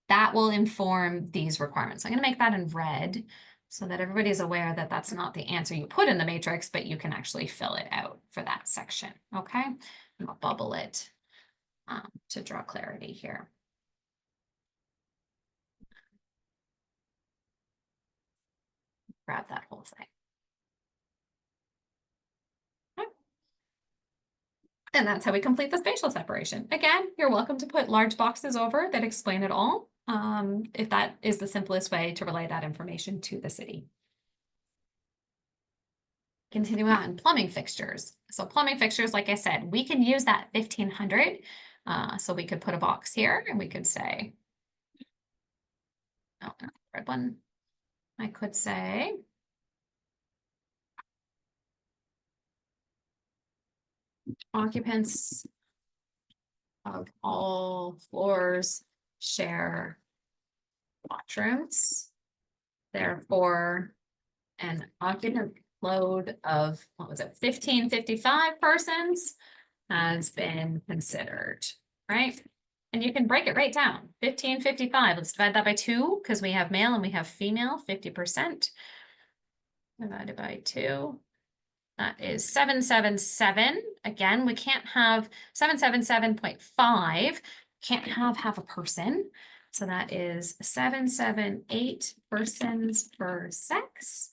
that will inform these requirements. I'm going to make that in red so that everybody's aware that that's not the answer you put in the matrix, but you can actually fill it out for that section. Okay, and I'll bubble it to draw clarity here. Grab that whole thing. And that's how we complete the spatial separation. Again, you're welcome to put large boxes over that explain it all, if that is the simplest way to relay that information to the city. Continue on, plumbing fixtures. So plumbing fixtures, like I said, we can use that 1500. So we could put a box here and we could say, oh, not the red one. I could say, occupants of all floors share washrooms. Therefore, an occupant load of, what was it, 1555 persons has been considered, right? And you can break it right down, 1555. Let's divide that by 2 because we have male and we have female, 50%. Divided by 2. That is 777. Again, we can't have 777.5. Can't have half a person. So that is 778 persons per sex.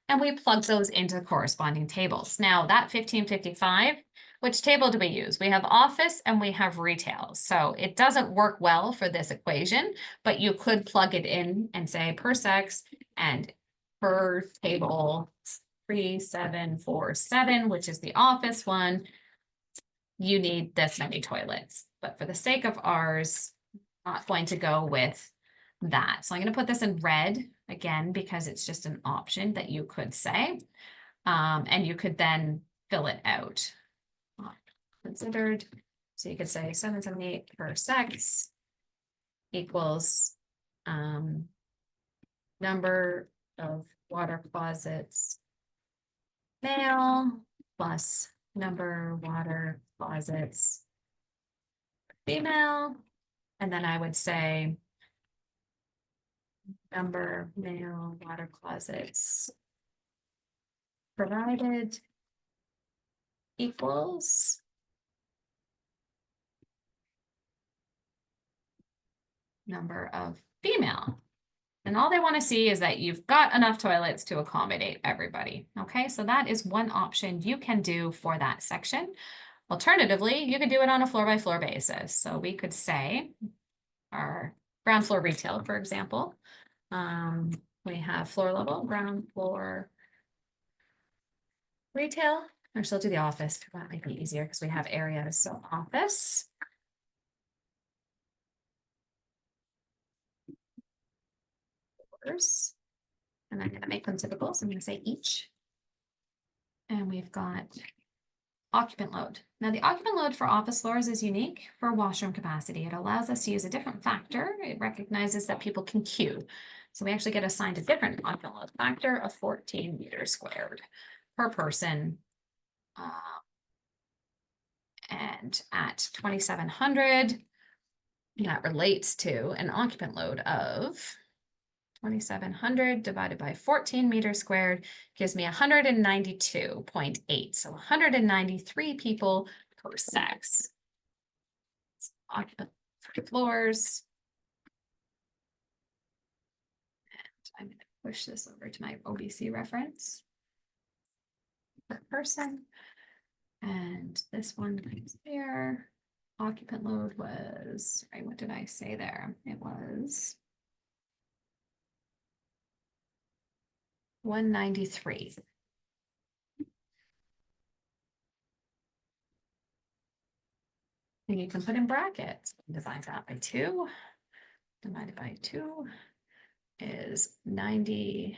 And we plug those into corresponding tables. Now that 1555, which table do we use? We have office and we have retail. So it doesn't work well for this equation, but you could plug it in and say per sex and per table 3747, which is the office one, you need this many toilets. But for the sake of ours, I'm not going to go with that. So I'm going to put this in red again, because it's just an option that you could say, and you could then fill it out. Considered. So you could say 778 per sex equals number of water closets male plus number water closets female. And then I would say number male water closets provided equals number of female. And all they want to see is that you've got enough toilets to accommodate everybody. Okay, so that is one option you can do for that section. Alternatively, you could do it on a floor-by-floor basis. So we could say our ground floor retail, for example. We have floor level, ground floor retail, or still do the office. That might be easier because we have areas. So office. And I'm going to make them typical. So I'm going to say each. And we've got occupant load. Now the occupant load for office floors is unique for washroom capacity. It allows us to use a different factor. It recognizes that people can queue. So we actually get assigned a different occupant load factor of 14 meters squared per person. And at 2,700, that relates to an occupant load of 2,700 divided by 14 meters squared gives me 192.8. So 193 people per sex. Occupant floors. And I'm going to push this over to my OBC reference per person. And this one comes here. Occupant load was, right, what did I say there? It was 193. And you can put in brackets. Divide that by 2. Divided by 2 is 90.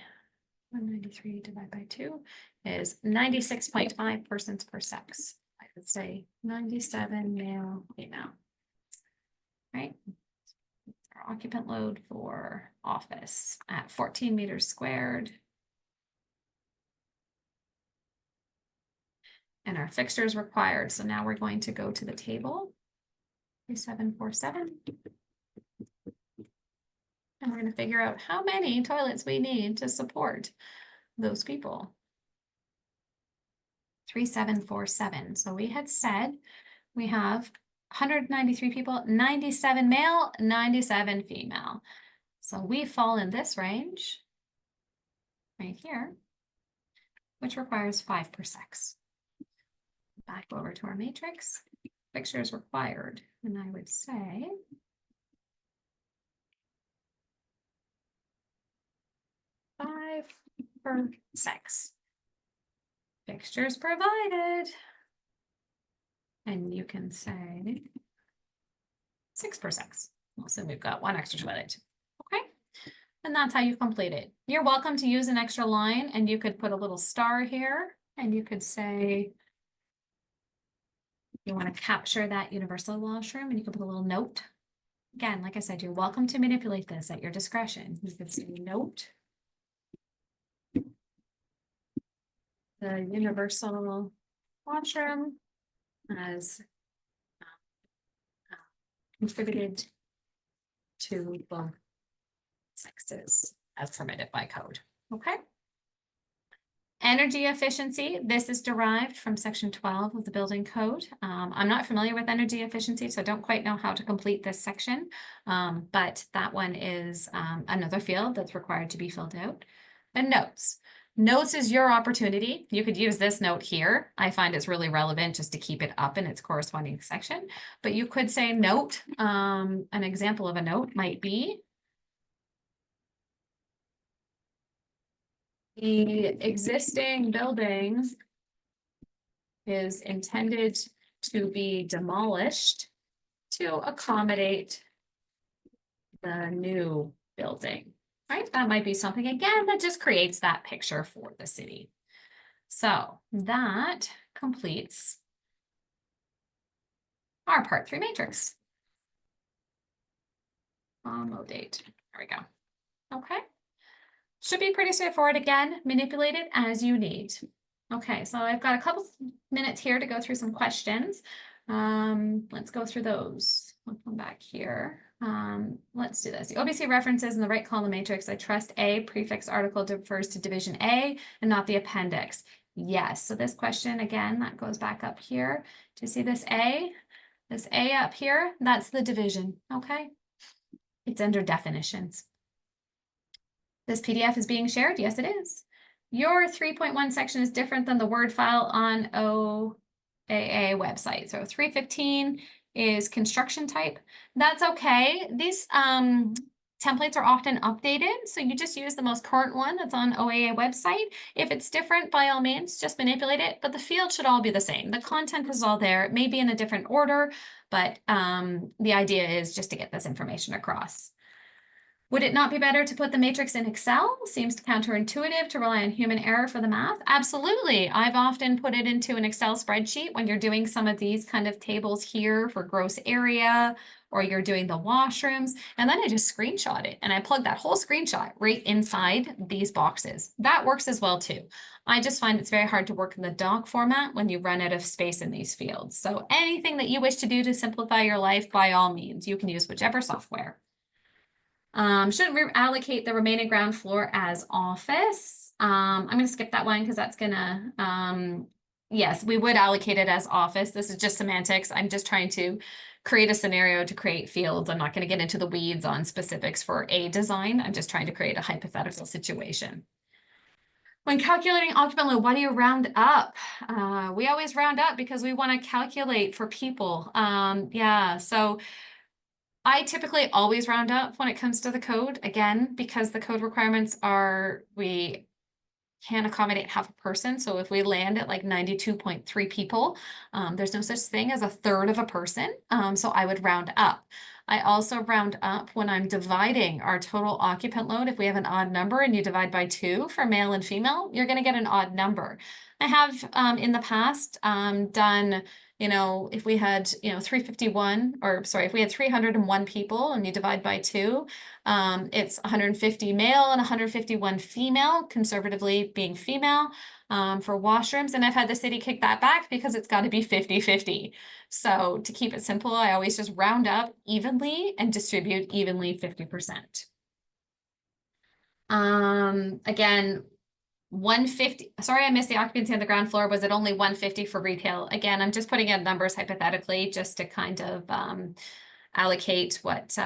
193 divided by 2 is 96.5 persons per sex. I would say 97 male, female. Right? Our occupant load for office at 14 meters squared. And our fixtures required. So now we're going to go to the table. 3747. And we're going to figure out how many toilets we need to support those people. 3747. So we had said we have 193 people, 97 male, 97 female. So we fall in this range right here, which requires 5 per sex. Back over to our matrix, fixtures required, and I would say 5 per sex. Fixtures provided. And you can say 6 per sex. So we've got 1 extra toilet. Okay. And that's how you complete it. You're welcome to use an extra line, and you could put a little star here, and you could say you want to capture that universal washroom, and you can put a little note. Again, like I said, you're welcome to manipulate this at your discretion. You could say note. The universal washroom has contributed to both sexes as permitted by code. Okay. Energy efficiency. This is derived from section 12 of the building code. I'm not familiar with energy efficiency, so I don't quite know how to complete this section, but that one is another field that's required to be filled out. And notes. Notes is your opportunity. You could use this note here. I find it's really relevant just to keep it up in its corresponding section, but you could say note. An example of a note might be the existing building is intended to be demolished to accommodate the new building, right? That might be something, again, that just creates that picture for the city. So that completes our part 3 matrix. Mode date. There we go. Okay. Should be pretty straightforward. Again, manipulate it as you need. Okay, so I've got a couple minutes here to go through some questions. Let's go through those. I'll come back here. Let's do this. The OBC references in the right column matrix. I trust A, prefix article refers to division A and not the appendix. Yes. So this question, again, that goes back up here. Do you see this A? This A up here, that's the division, okay? It's under definitions. This PDF is being shared? Yes, it is. Your 3.1 section is different than the Word file on OAA website. So 315 is construction type. That's okay. These templates are often updated, so you just use the most current one that's on OAA website. If it's different, by all means, just manipulate it, but the fields should all be the same. The content is all there. It may be in a different order, but the idea is just to get this information across. Would it not be better to put the matrix in Excel? Seems counterintuitive to rely on human error for the math. Absolutely. I've often put it into an Excel spreadsheet when you're doing some of these kind of tables here for gross area, or you're doing the washrooms, and then I just screenshot it and I plug that whole screenshot right inside these boxes. That works as well too. I just find it's very hard to work in the doc format when you run out of space in these fields. So anything that you wish to do to simplify your life, by all means, you can use whichever software. Shouldn't we allocate the remaining ground floor as office? I'm going to skip that one because that's going to, yes, we would allocate it as office. This is just semantics. I'm just trying to create a scenario to create fields. I'm not going to get into the weeds on specifics for a design. I'm just trying to create a hypothetical situation. When calculating occupant load, why do you round up? We always round up because we want to calculate for people. Yeah, so I typically always round up when it comes to the code, again, because the code requirements are, we can't accommodate half a person. So if we land at like 92.3 people, there's no such thing as a third of a person. So I would round up. I also round up when I'm dividing our total occupant load. If we have an odd number and you divide by 2 for male and female, you're going to get an odd number. I have in the past done, if we had, 351, or sorry, if we had 301 people and you divide by 2, it's 150 male and 151 female, conservatively being female, for washrooms. And I've had the city kick that back because it's got to be 50-50. So to keep it simple, I always just round up evenly and distribute evenly 50%. Again, 150, sorry, I missed the occupancy on the ground floor. Was it only 150 for retail? Again, I'm just putting in numbers hypothetically just to kind of allocate what,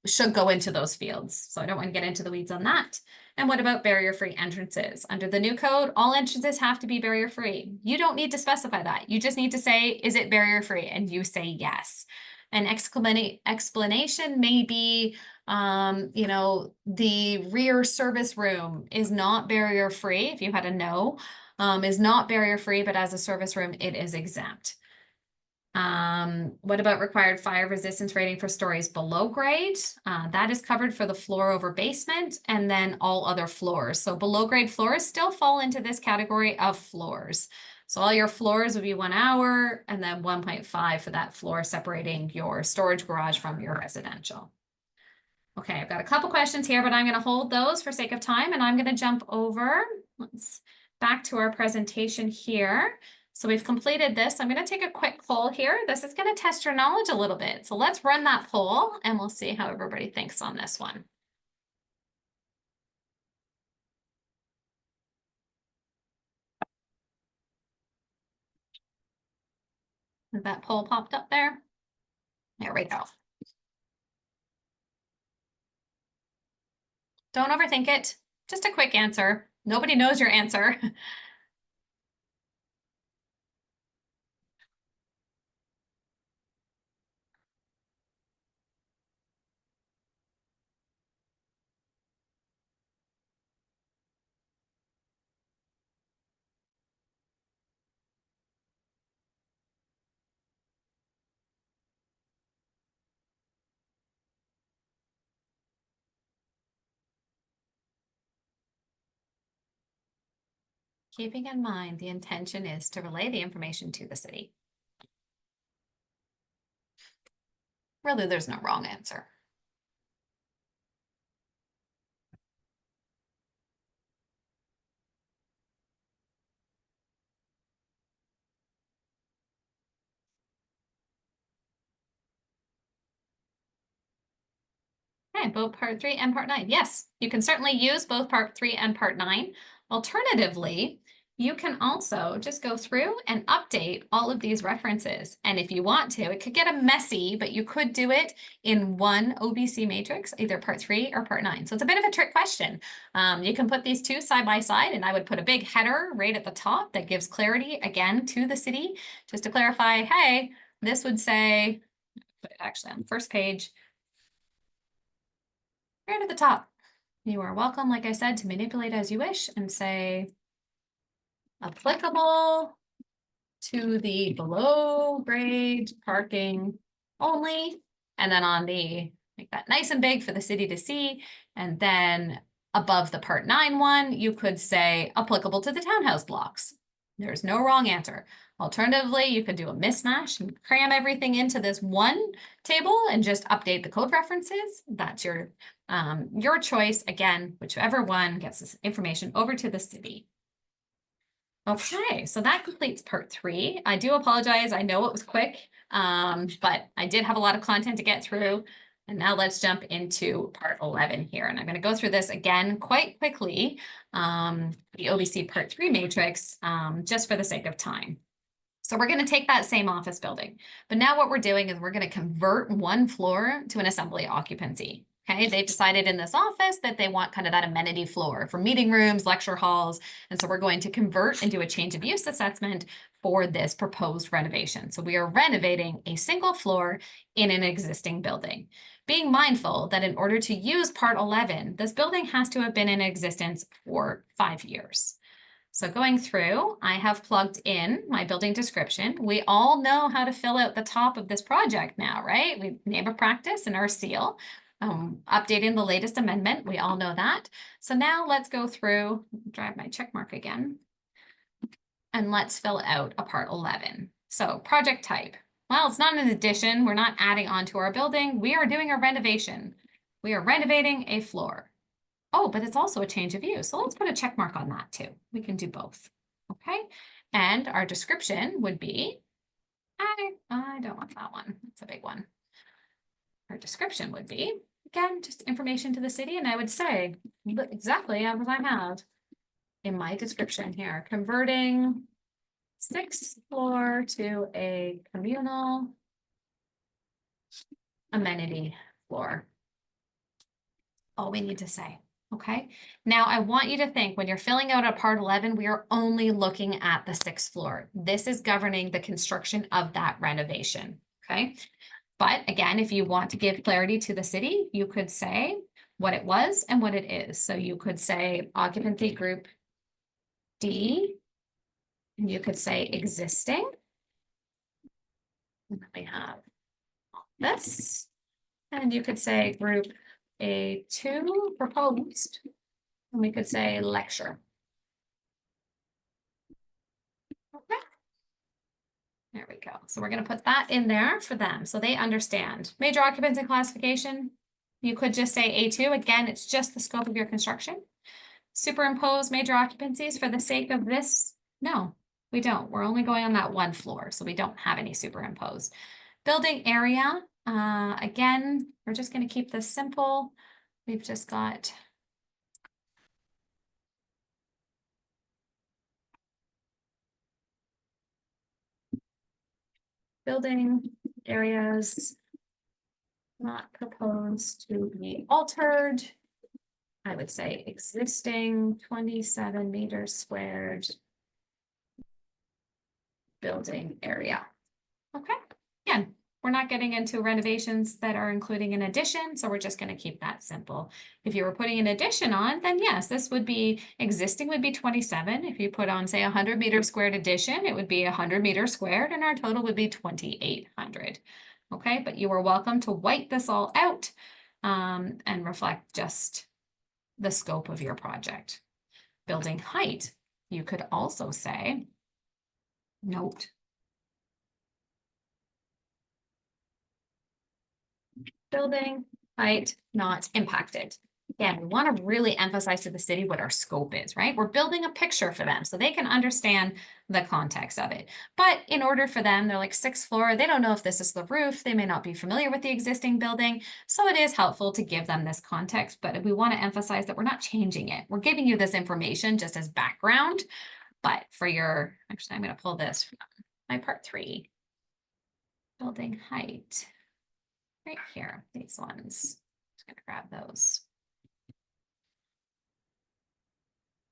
should go into those fields. So I don't want to get into the weeds on that. And what about barrier-free entrances? Under the new code, all entrances have to be barrier-free. You don't need to specify that. You just need to say, is it barrier-free? And you say yes. An explanation may be, the rear service room is not barrier-free. If you had a no, is not barrier-free, but as a service room, it is exempt. What about required fire resistance rating for stories below grade? That is covered for the floor over basement and then all other floors. So below grade floors still fall into this category of floors. So all your floors would be 1 hour and then 1.5 for that floor separating your storage garage from your residential. Okay, I've got a couple questions here, but I'm going to hold those for sake of time and I'm going to jump over. Let's back to our presentation here. So we've completed this. I'm going to take a quick poll here. This is going to test your knowledge a little bit. So let's run that poll and we'll see how everybody thinks on this one. Has that poll popped up there? There we go. Don't overthink it. Just a quick answer. Nobody knows your answer. Keeping in mind, the intention is to relay the information to the city. Really, there's no wrong answer. Okay, both part 3 and part 9. Yes, you can certainly use both part 3 and part 9. Alternatively, you can also just go through and update all of these references. And if you want to, it could get a messy, but you could do it in one OBC matrix, either part 3 or part 9. So it's a bit of a trick question. You can put these two side by side, and I would put a big header right at the top that gives clarity again to the city, just to clarify, hey, this would say, put it actually on the first page, right at the top. You are welcome, like I said, to manipulate as you wish and say, applicable to the below grade parking only. And then on the, make that nice and big for the city to see. And then above the part 9 one, you could say applicable to the townhouse blocks. There's no wrong answer. Alternatively, you could do a mismatch and cram everything into this one table and just update the code references. That's your choice. Again, whichever one gets this information over to the city. Okay, so that completes part 3. I do apologize. I know it was quick, but I did have a lot of content to get through. And now let's jump into part 11 here. And I'm going to go through this again quite quickly, the OBC part 3 matrix, just for the sake of time. So we're going to take that same office building, but now what we're doing is we're going to convert one floor to an assembly occupancy. Okay, they've decided in this office that they want kind of that amenity floor for meeting rooms, lecture halls. And so we're going to convert and do a change of use assessment for this proposed renovation. So we are renovating a single floor in an existing building. Being mindful that in order to use part 11, this building has to have been in existence for 5 years. So going through, I have plugged in my building description. We all know how to fill out the top of this project now, right? We name of practice and our seal. Updating the latest amendment, we all know that. So now let's go through, drive my check mark again, and let's fill out a part 11. So project type. Well, it's not an addition. We're not adding on to our building. We are doing a renovation. We are renovating a floor. Oh, but it's also a change of use. So let's put a check mark on that too. We can do both. Okay. And our description would be, I don't want that one. It's a big one. Our description would be, again, just information to the city. And I would say exactly as I have in my description here, converting 6th floor to a communal amenity floor. All we need to say. Okay. Now I want you to think when you're filling out a part 11, we are only looking at the 6th floor. This is governing the construction of that renovation. Okay. But again, if you want to give clarity to the city, you could say what it was and what it is. So you could say occupancy group D, and you could say existing. And then we have this, and you could say group A2 proposed, and we could say lecture. Okay. There we go. So we're going to put that in there for them so they understand. Major occupancy classification, you could just say A2. Again, it's just the scope of your construction. Superimpose major occupancies for the sake of this? No, we don't. We're only going on that one floor, so we don't have any superimposed. Building area, again, we're just going to keep this simple. We've just got building areas not proposed to be altered. I would say existing 27 meters squared building area. Okay, again, we're not getting into renovations that are including an addition, so we're just going to keep that simple. If you were putting an addition on, then yes, this would be existing would be 27. If you put on, say, 100 meter squared addition, it would be 100 meters squared, and our total would be 2,800. Okay, but you are welcome to white this all out and reflect just the scope of your project. Building height, you could also say, note, building height not impacted. Again, we want to really emphasize to the city what our scope is, right? We're building a picture for them so they can understand the context of it. But in order for them, they're like 6th floor, they don't know if this is the roof, they may not be familiar with the existing building. So it is helpful to give them this context, but we want to emphasize that we're not changing it. We're giving you this information just as background, But for your, actually, I'm going to pull this from my part 3. Building height. Right here, these ones. Just going to grab those.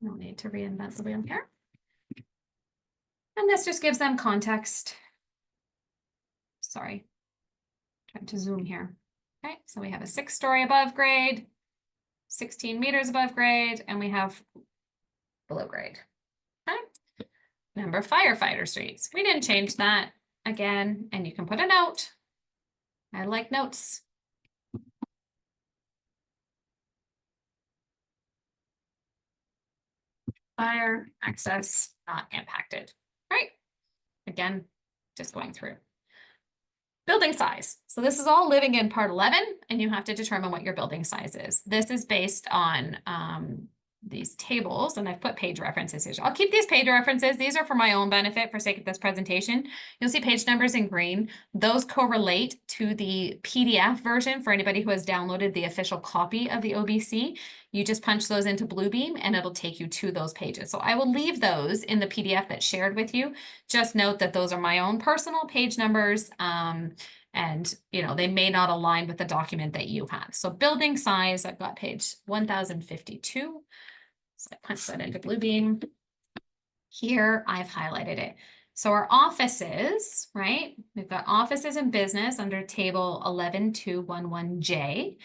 No need to reinvent the wheel here. And this just gives them context. Sorry, trying to zoom here. Okay, so we have a 6-story above grade, 16 meters above grade, and we have below grade. Okay. Number firefighter streets. We didn't change that again, and you can put a note. I like notes. Fire access not impacted, right? Again, just going through. Building size. So this is all living in part 11, and you have to determine what your building size is. This is based on these tables, and I've put page references here. So I'll keep these page references. These are for my own benefit for sake of this presentation. You'll see page numbers in green. Those correlate to the PDF version for anybody who has downloaded the official copy of the OBC. You just punch those into Bluebeam and it'll take you to those pages. So I will leave those in the PDF that's shared with you. Just note that those are my own personal page numbers. And they may not align with the document that you have. So building size, I've got page 1052. So I punch that into Bluebeam. Here I've highlighted it. So our offices, right? We've got offices and business under table 11211J.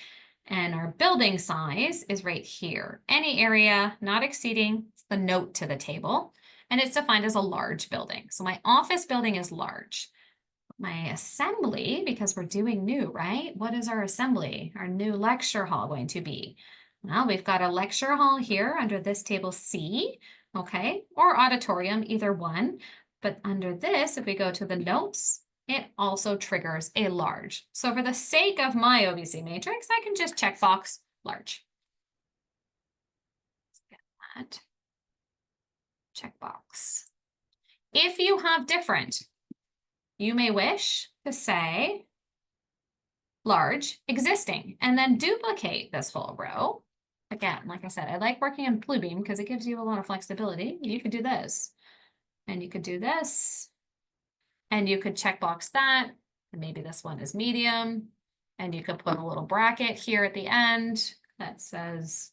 And our building size is right here. Any area not exceeding the note to the table. And it's defined as a large building. So my office building is large. My assembly, because we're doing new, right? What is our assembly? Our new lecture hall going to be? Well, we've got a lecture hall here under this table C, okay? Or auditorium, either one. But under this, if we go to the notes, it also triggers a large. So for the sake of my OBC matrix, I can just check box large. Let's get that. Checkbox. If you have different, you may wish to say large existing and then duplicate this whole row. Again, like I said, I like working in Bluebeam because it gives you a lot of flexibility. You could do this and you could do this and you could checkbox that. And maybe this one is medium and you could put a little bracket here at the end that says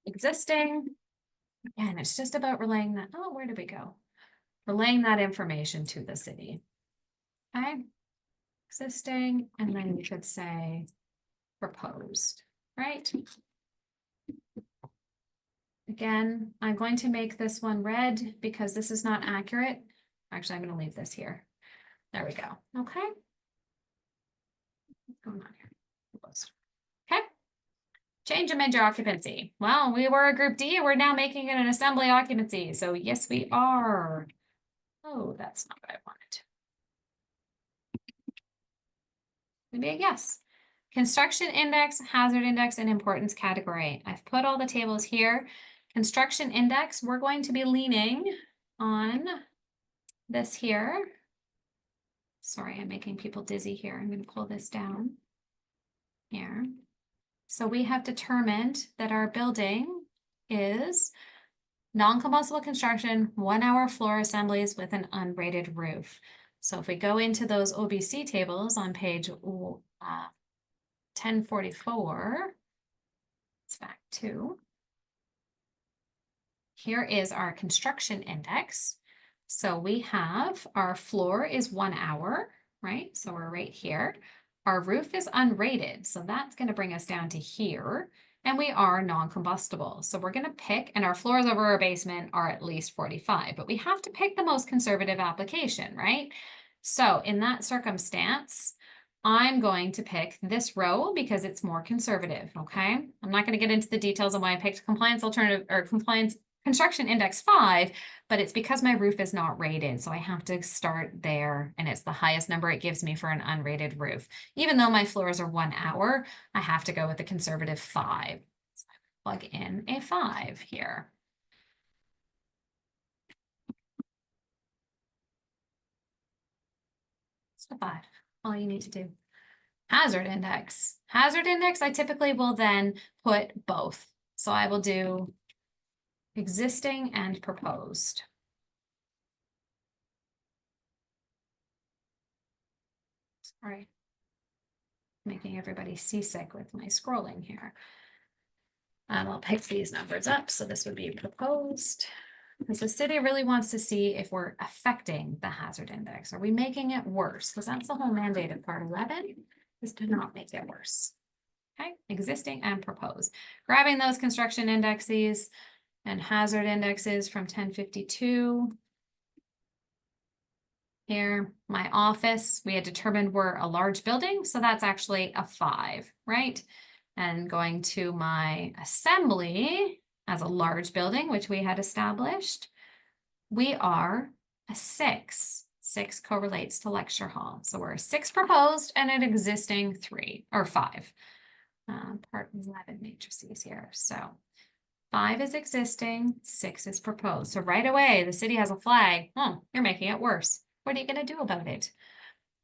existing. And it's just about relaying that. Oh, where did we go? Relaying that information to the city. Okay, existing, and then you could say proposed, right? Again, I'm going to make this one red because this is not accurate. Actually, I'm going to leave this here. There we go. Okay. What's going on here? Okay. Change of major occupancy. Well, we were a group D. We're now making it an assembly occupancy. So yes, we are. Oh, that's not what I wanted. Maybe a yes. Construction index, hazard index, and importance category. I've put all the tables here. Construction index, we're going to be leaning on this here. Sorry, I'm making people dizzy here. I'm going to pull this down here. So we have determined that our building is non-combustible construction, 1-hour floor assemblies with an unrated roof. So if we go into those OBC tables on page 1044, it's back to, here is our construction index. So we have our floor is 1 hour, right? So we're right here. Our roof is unrated, so that's going to bring us down to here. And we are non-combustible. So we're going to pick, and our floors over our basement are at least 45, but we have to pick the most conservative application, right? So in that circumstance, I'm going to pick this row because it's more conservative, okay? I'm not going to get into the details of why I picked compliance alternative or compliance construction index 5, but it's because my roof is not rated. So I have to start there, and it's the highest number it gives me for an unrated roof. Even though my floors are 1 hour, I have to go with a conservative 5. So I plug in a 5 here. It's a 5, all you need to do. Hazard index. Hazard index, I typically will then put both. So I will do existing and proposed. Sorry, making everybody seasick with my scrolling here. I'll pick these numbers up. So this would be proposed. Because the city really wants to see if we're affecting the hazard index. Are we making it worse? Because that's the whole mandate of part 11, is to not make it worse. Okay, existing and proposed. Grabbing those construction indexes and hazard indexes from 1052. Here, my office, we had determined we're a large building, so that's actually a 5, right? And going to my assembly as a large building, which we had established, we are a 6. 6 correlates to lecture hall. So we're a 6 proposed and an existing 3 or 5. Part 11 matrices here. So 5 is existing, 6 is proposed. So right away, the city has a flag. Oh, you're making it worse. What are you going to do about it?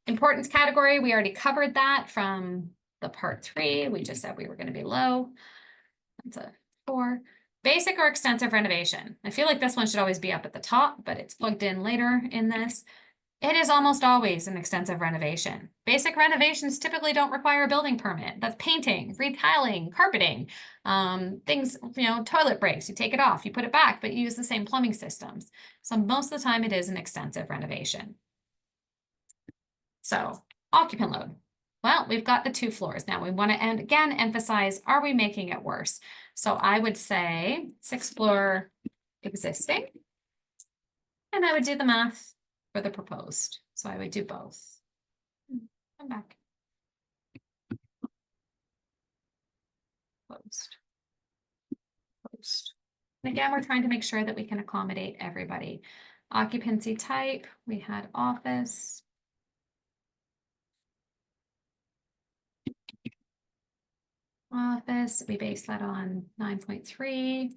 Importance category, we already covered that from the part 3. We just said we were going to be low. That's a 4. Basic or extensive renovation. I feel like this one should always be up at the top, but it's plugged in later in this. It is almost always an extensive renovation. Basic renovations typically don't require a building permit. That's painting, retiling, carpeting, things, toilet breaks, you take it off, you put it back, but you use the same plumbing systems. So most of the time it is an extensive renovation. So occupant load. Well, we've got the 2 floors. Now we want to again emphasize, are we making it worse? So I would say 6th floor existing. And I would do the math for the proposed. So I would do both. Come back. Closed. Closed. And again, we're trying to make sure that we can accommodate everybody. Occupancy type, we had office. Office, we base that on 9.3.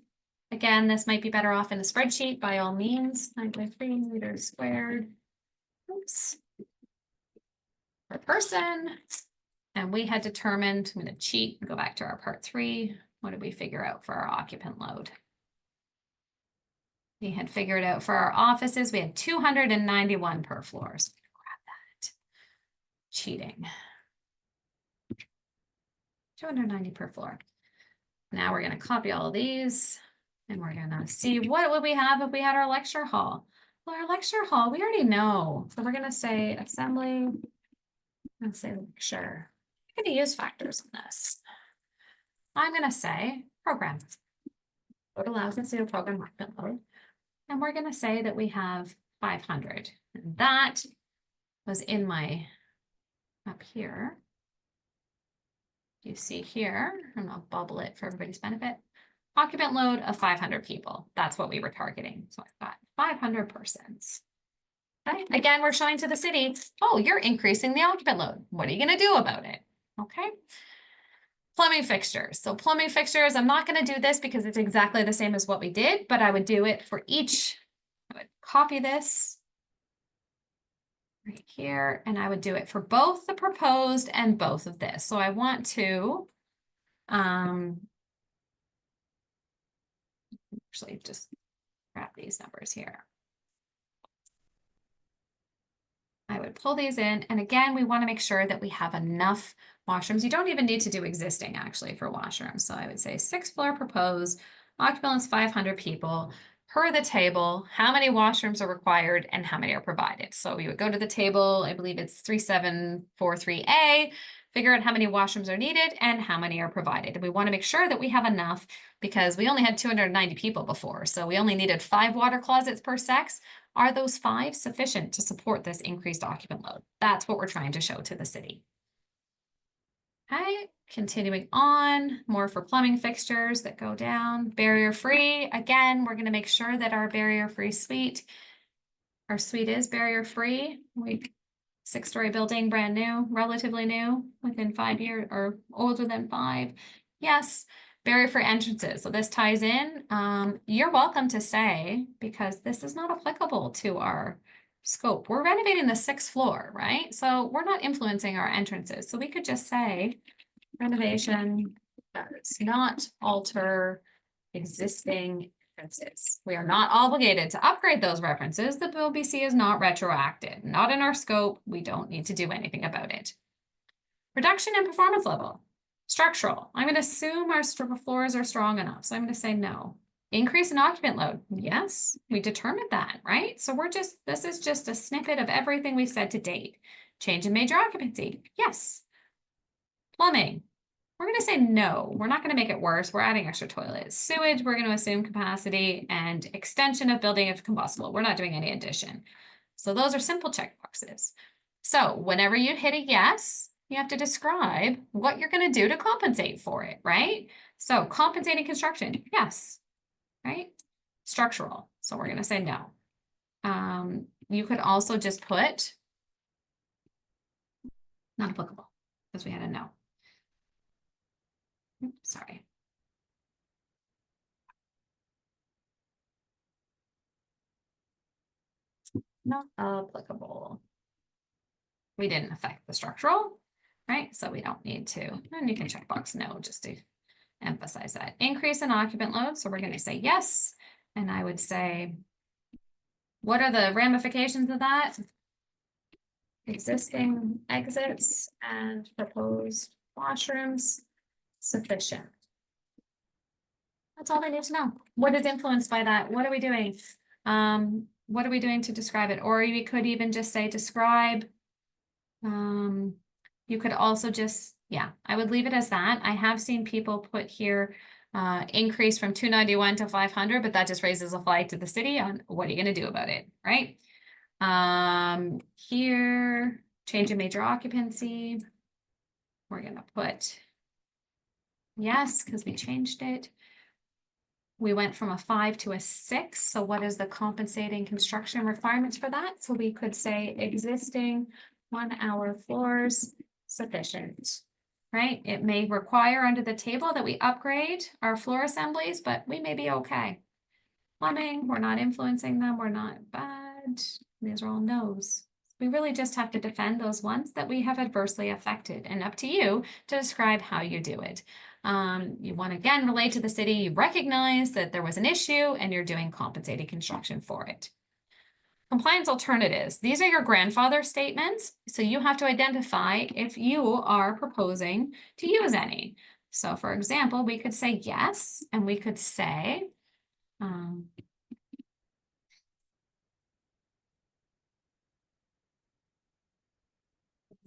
Again, this might be better off in a spreadsheet by all means. 9.3 meters squared. Oops. Per person. And we had determined, I'm going to cheat and go back to our part 3. What did we figure out for our occupant load? We had figured out for our offices, we had 291 per floor. So grab that. Cheating. 290 per floor. Now we're going to copy all of these and we're going to see what would we have if we had our lecture hall. Well, our lecture hall, we already know. So we're going to say assembly. I'm going to say lecture. I'm going to use factors on this. I'm going to say program. What allows us to do a program occupant load. And we're going to say that we have 500. And that was in my up here. You see here, and I'll bubble it for everybody's benefit. Occupant load of 500 people. That's what we were targeting. So I've got 500 persons. Okay. Again, we're showing to the city, oh, you're increasing the occupant load. What are you going to do about it? Okay. Plumbing fixtures. So plumbing fixtures, I'm not going to do this because it's exactly the same as what we did, but I would do it for each. I would copy this right here, and I would do it for both the proposed and both of this. So I want to actually just grab these numbers here. I would pull these in, and again, we want to make sure that we have enough washrooms. You don't even need to do existing actually for washrooms. So I would say 6th floor proposed, occupant is 500 people. Per the table, how many washrooms are required and how many are provided. So we would go to the table, I believe it's 3743A, figure out how many washrooms are needed and how many are provided. And we want to make sure that we have enough because we only had 290 people before. So we only needed 5 water closets per sex. Are those 5 sufficient to support this increased occupant load? That's what we're trying to show to the city. Okay, continuing on, more for plumbing fixtures that go down. Barrier free, again, we're going to make sure that our barrier free suite, our suite is barrier free. We 6-story building, brand new, relatively new, within 5 years or older than 5. Yes, barrier free entrances. So this ties in. You're welcome to say, because this is not applicable to our scope. We're renovating the 6th floor, right? So we're not influencing our entrances. So we could just say renovation does not alter existing references. We are not obligated to upgrade those references. The OBC is not retroactive, not in our scope. We don't need to do anything about it. Reduction in performance level. Structural. I'm going to assume our floors are strong enough, so I'm going to say no. Increase in occupant load. Yes, we determined that, right? So this is just a snippet of everything we've said to date. Change in major occupancy. Yes. Plumbing. We're going to say no. We're not going to make it worse. We're adding extra toilets. Sewage, we're going to assume capacity, and extension of building of combustible. We're not doing any addition. So those are simple checkboxes. So whenever you hit a yes, you have to describe what you're going to do to compensate for it, right? So compensating construction, yes, right? Structural, so we're going to say no. You could also just put not applicable because we had a no. Oops, sorry. Not applicable. We didn't affect the structural, right? So we don't need to. And you can check box no just to emphasize that. Increase in occupant load. So we're going to say yes. And I would say, what are the ramifications of that? Existing exits and proposed washrooms sufficient. That's all they need to know. What is influenced by that? What are we doing? What are we doing to describe it? Or we could even just say describe. You could also just, yeah, I would leave it as that. I have seen people put here increase from 291 to 500, but that just raises a flag to the city on what are you going to do about it, right? Here, change in major occupancy. We're going to put yes, because we changed it. We went from a 5 to a 6. So what is the compensating construction requirements for that? So we could say existing 1 hour floors sufficient, right? It may require under the table that we upgrade our floor assemblies, but we may be okay. Plumbing, we're not influencing them. We're not bad. These are all no's. We really just have to defend those ones that we have adversely affected, and up to you to describe how you do it. You want to again relate to the city, you recognize that there was an issue and you're doing compensating construction for it. Compliance alternatives. These are your grandfather statements. So you have to identify if you are proposing to use any. So for example, we could say yes, and we could say,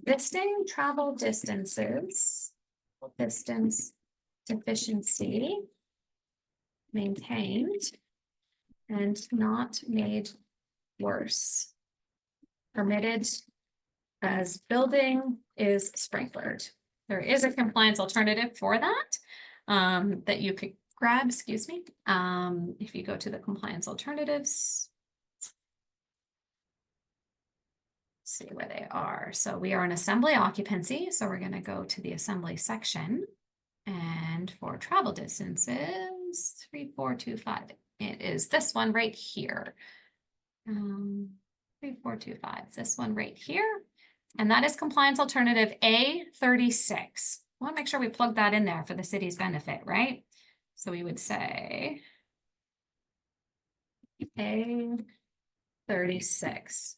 existing travel distances, distance deficiency maintained and not made worse. Permitted as building is sprinklered. There is a compliance alternative for that that you could grab, excuse me. If you go to the compliance alternatives, see where they are. So we are in assembly occupancy. So we're going to go to the assembly section. And for travel distances, 3425. It is this one right here. 3425, this one right here. And that is compliance alternative A36. I want to make sure we plug that in there for the city's benefit, right? So we would say A36.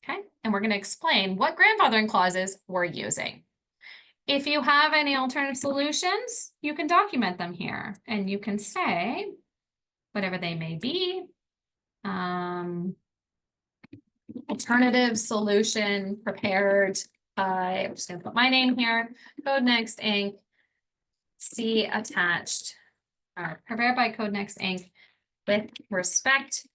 Okay, and we're going to explain what grandfathering clauses we're using. If you have any alternative solutions, you can document them here and you can say whatever they may be. Alternative solution prepared by, I'm just going to put my name here, CodeNext Inc. See attached, prepared by CodeNext Inc. with respect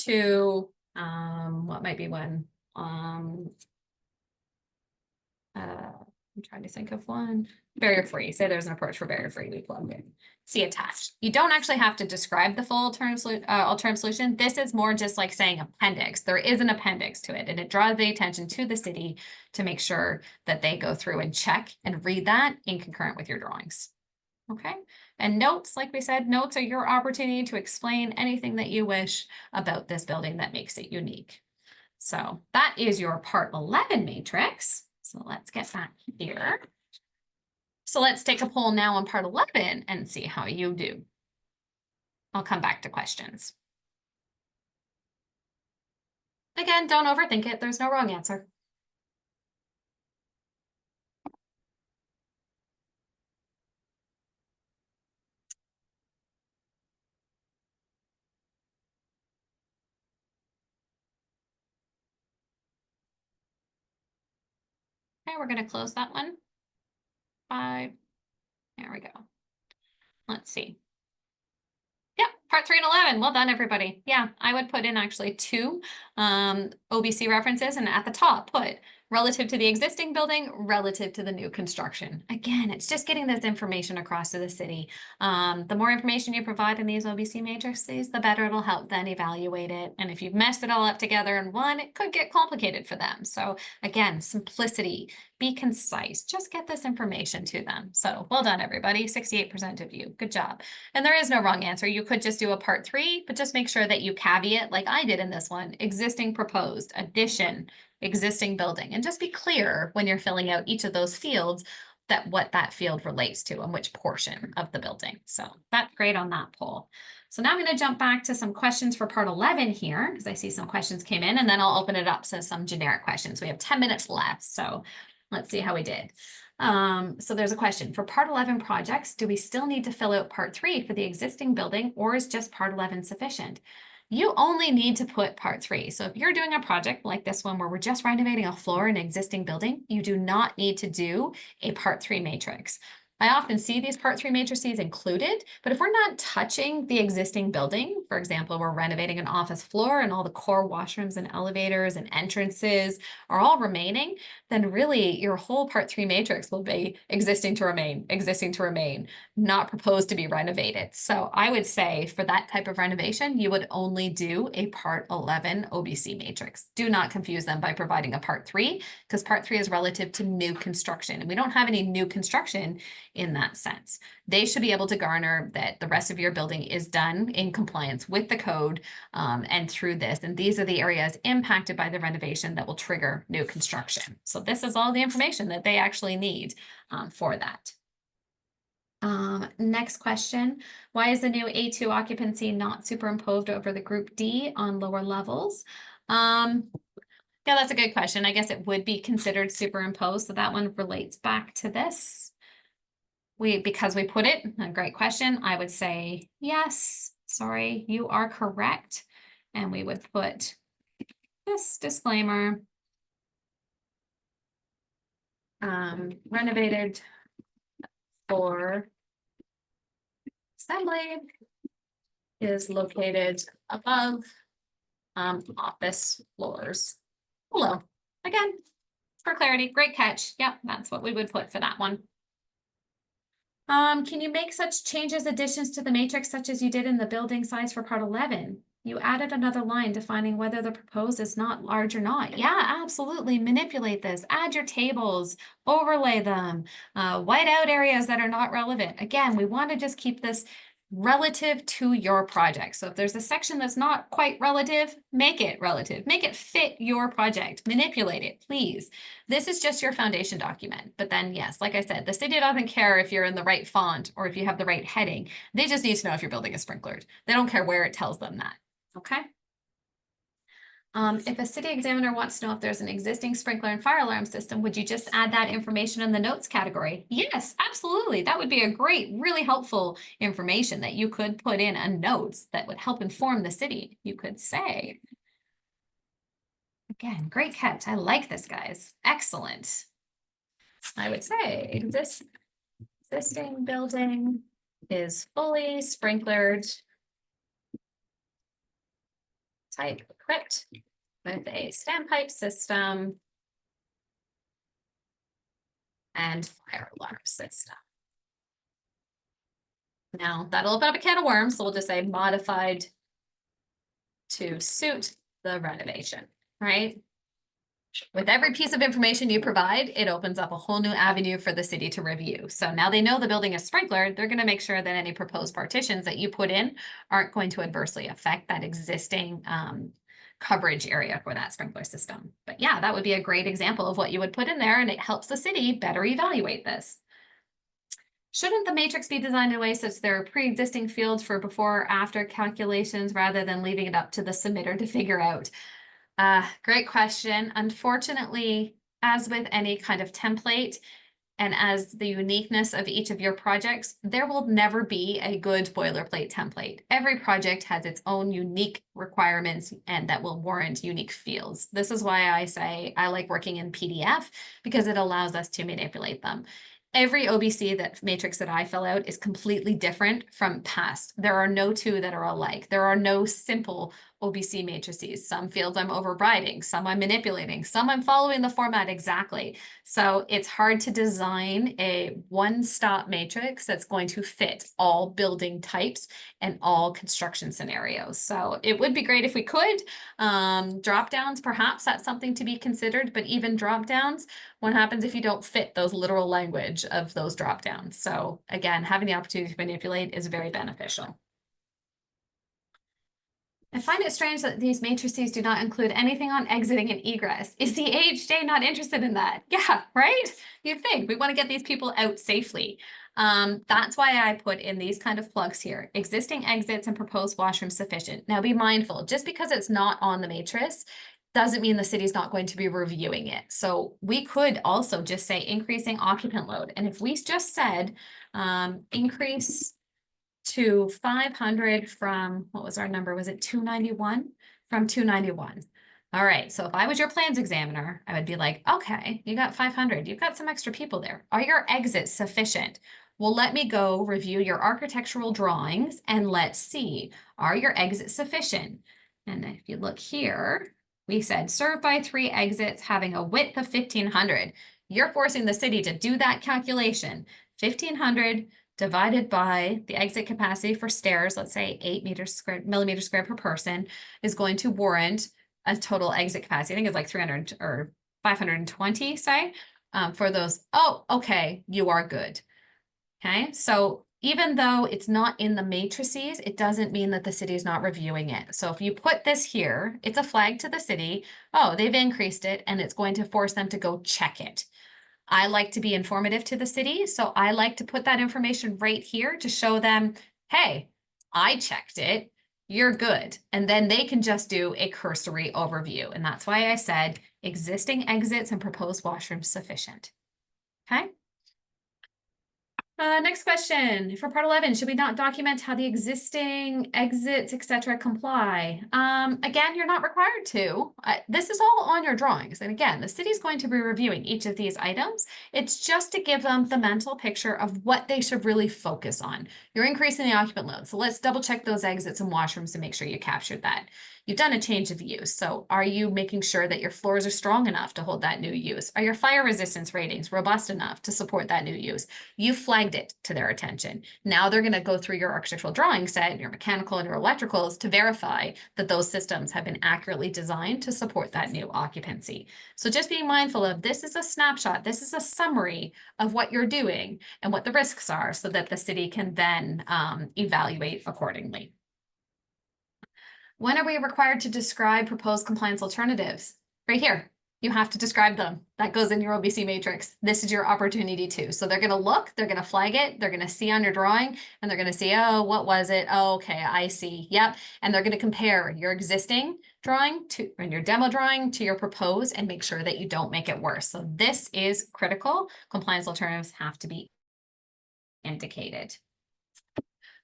to, what might be one? I'm trying to think of one. Barrier-free. Say there's an approach for barrier-free. We plug in. See attached. You don't actually have to describe the full alternative solution. This is more just like saying appendix. There is an appendix to it, and it draws the attention to the city to make sure that they go through and check and read that in concurrent with your drawings. Okay. And notes, like we said, notes are your opportunity to explain anything that you wish about this building that makes it unique. So that is your part 11 matrix. So let's get back here. So let's take a poll now on part 11 and see how you do. I'll come back to questions. Again, don't overthink it. There's no wrong answer. Okay, we're going to close that one. 5. There we go. Let's see. Yep, part 3 and 11. Well done, everybody. Yeah, I would put in actually 2 OBC references, and at the top put relative to the existing building, relative to the new construction. Again, it's just getting this information across to the city. The more information you provide in these OBC matrices, the better it'll help then evaluate it. And if you've messed it all up together in one, it could get complicated for them. So again, simplicity, be concise, just get this information to them. So well done, everybody. 68% of you. Good job. And there is no wrong answer. You could just do a part 3, but just make sure that you caveat, like I did in this one, existing, proposed, addition, existing building, and just be clear when you're filling out each of those fields that what that field relates to and which portion of the building. So that's great on that poll. So now I'm going to jump back to some questions for part 11 here, because I see some questions came in, and then I'll open it up to some generic questions. We have 10 minutes left, so let's see how we did. So there's a question. For part 11 projects, do we still need to fill out part 3 for the existing building, or is just part 11 sufficient? You only need to put part 3. So if you're doing a project like this one where we're just renovating a floor in an existing building, you do not need to do a part 3 matrix. I often see these part 3 matrices included, but if we're not touching the existing building, for example, we're renovating an office floor and all the core washrooms and elevators and entrances are all remaining, then really your whole part 3 matrix will be existing to remain, not proposed to be renovated. So I would say for that type of renovation, you would only do a part 11 OBC matrix. Do not confuse them by providing a part 3, because part 3 is relative to new construction, and we don't have any new construction in that sense. They should be able to garner that the rest of your building is done in compliance with the code and through this. And these are the areas impacted by the renovation that will trigger new construction. So this is all the information that they actually need for that. Next question, why is the new A2 occupancy not superimposed over the group D on lower levels? Yeah, that's a good question. I guess it would be considered superimposed. So that one relates back to this. Because we put it, a great question, I would say yes, sorry, you are correct. And we would put this disclaimer, renovated for assembly is located above office floors below. Again, for clarity, great catch. Yep, that's what we would put for that one. Can you make such changes, additions to the matrix such as you did in the building size for part 11? You added another line defining whether the proposed is not large or not. Yeah, absolutely. Manipulate this. Add your tables, overlay them, white out areas that are not relevant. Again, we want to just keep this relative to your project. So if there's a section that's not quite relative, make it relative. Make it fit your project. Manipulate it, please. This is just your foundation document. But then, yes, like I said, the city doesn't care if you're in the right font or if you have the right heading. They just need to know if your building is sprinklered. They don't care where it tells them that. Okay. If a city examiner wants to know if there's an existing sprinkler and fire alarm system, would you just add that information in the notes category? Yes, absolutely. That would be a great, really helpful information that you could put in a notes that would help inform the city. You could say, again, great catch. I like this, guys. Excellent. I would say this existing building is fully sprinklered, type equipped with a standpipe system and fire alarm system. Now that'll open up a can of worms, so we'll just say modified to suit the renovation, right? With every piece of information you provide, it opens up a whole new avenue for the city to review. So now they know the building is sprinklered, they're going to make sure that any proposed partitions that you put in aren't going to adversely affect that existing coverage area for that sprinkler system. But yeah, that would be a great example of what you would put in there, and it helps the city better evaluate this. Shouldn't the matrix be designed in a way such there are pre-existing fields for before or after calculations rather than leaving it up to the submitter to figure out? Great question. Unfortunately, as with any kind of template, and as the uniqueness of each of your projects, there will never be a good boilerplate template. Every project has its own unique requirements and that will warrant unique fields. This is why I say I like working in PDF because it allows us to manipulate them. Every OBC matrix that I fill out is completely different from past. There are no two that are alike. There are no simple OBC matrices. Some fields I'm overriding, some I'm manipulating, some I'm following the format exactly. So it's hard to design a one-stop matrix that's going to fit all building types and all construction scenarios. So it would be great if we could. Drop downs, perhaps that's something to be considered, but even drop downs, what happens if you don't fit those literal language of those drop downs? So again, having the opportunity to manipulate is very beneficial. I find it strange that these matrices do not include anything on exiting and egress. Is the AHJ not interested in that? Yeah, right? You think we want to get these people out safely. That's why I put in these kind of plugs here. Existing exits and proposed washrooms sufficient. Now be mindful, just because it's not on the matrix doesn't mean the city's not going to be reviewing it. So we could also just say increasing occupant load. And if we just said increase to 500 from, what was our number? Was it 291? From 291. All right, so if I was your plans examiner, I would be like, okay, you got 500, you've got some extra people there. Are your exits sufficient? Well, let me go review your architectural drawings and let's see, are your exits sufficient? And if you look here, we said served by 3 exits having a width of 1,500. You're forcing the city to do that calculation. 1,500 divided by the exit capacity for stairs, let's say 8 millimeters squared per person, is going to warrant a total exit capacity. I think it's like 300 or 520, say, for those. Oh, okay, you are good. Okay, so even though it's not in the matrices, it doesn't mean that the city is not reviewing it. So if you put this here, it's a flag to the city. Oh, they've increased it, and it's going to force them to go check it. I like to be informative to the city, so I like to put that information right here to show them, hey, I checked it, you're good. And then they can just do a cursory overview. And that's why I said existing exits and proposed washrooms sufficient. Okay. Next question for part 11, should we not document how the existing exits, etc. comply? Again, you're not required to. This is all on your drawings. And again, the city's going to be reviewing each of these items. It's just to give them the mental picture of what they should really focus on. You're increasing the occupant load. So let's double check those exits and washrooms to make sure you captured that. You've done a change of use. So are you making sure that your floors are strong enough to hold that new use? Are your fire resistance ratings robust enough to support that new use? You flagged it to their attention. Now they're going to go through your architectural drawing set, your mechanical and your electricals to verify that those systems have been accurately designed to support that new occupancy. So just being mindful of this is a snapshot. This is a summary of what you're doing and what the risks are so that the city can then evaluate accordingly. When are we required to describe proposed compliance alternatives? Right here. You have to describe them. That goes in your OBC matrix. This is your opportunity too. So they're going to look, they're going to flag it, they're going to see on your drawing, and they're going to see, oh, what was it? Oh, okay, I see. Yep. And they're going to compare your existing drawing and your demo drawing to your proposed and make sure that you don't make it worse. So this is critical. Compliance alternatives have to be indicated.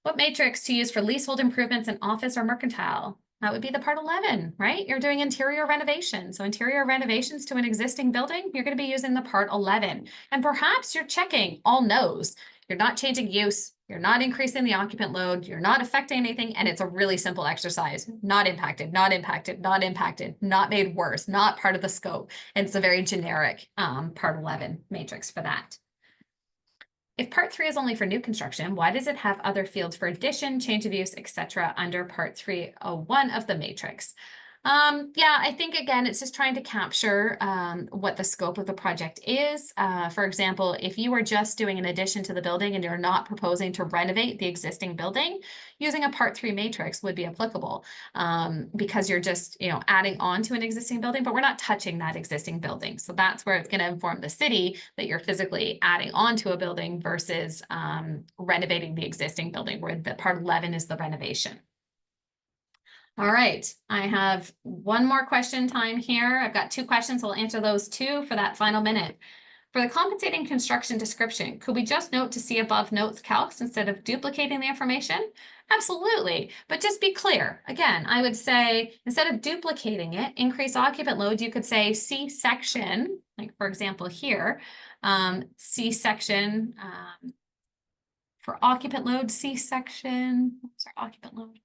What matrix to use for leasehold improvements in office or mercantile? That would be the part 11, right? You're doing interior renovation. So interior renovations to an existing building, you're going to be using the part 11. And perhaps you're checking all no's. You're not changing use. You're not increasing the occupant load. You're not affecting anything. And it's a really simple exercise. Not impacted, not impacted, not impacted, not made worse, not part of the scope. And it's a very generic part 11 matrix for that. If part 3 is only for new construction, why does it have other fields for addition, change of use, etc. under part 301 of the matrix? Yeah, I think again, it's just trying to capture what the scope of the project is. For example, if you were just doing an addition to the building and you're not proposing to renovate the existing building, using a Part 3 matrix would be applicable because you're just, adding on to an existing building, but we're not touching that existing building. So that's where it's going to inform the city that you're physically adding on to a building versus renovating the existing building, where the Part 11 is the renovation. All right, I have one more question time here. I've got 2 questions. I'll answer those 2 for that final minute. For the compensating construction description, could we just note to see above notes calcs instead of duplicating the information? Absolutely, but just be clear. Again, I would say instead of duplicating it, increase occupant load, you could say C section, like for example here, C section for occupant load, C section, what's our occupant load?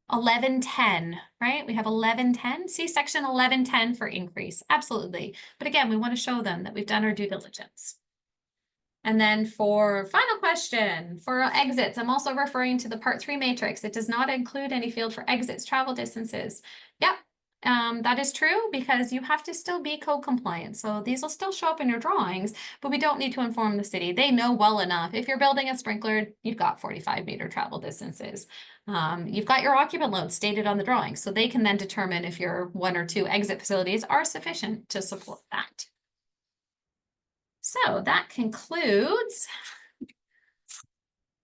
1110, right? We have 1110, see section 1110 for increase, absolutely. But again, we want to show them that we've done our due diligence. And then for final question, for exits, I'm also referring to the Part 3 matrix. It does not include any field for exits, travel distances. Yep, that is true because you have to still be code compliant. So these will still show up in your drawings, but we don't need to inform the city. They know well enough. If you're building a sprinkler, you've got 45-meter travel distances. You've got your occupant load stated on the drawing, so they can then determine if your 1 or 2 exit facilities are sufficient to support that. So that concludes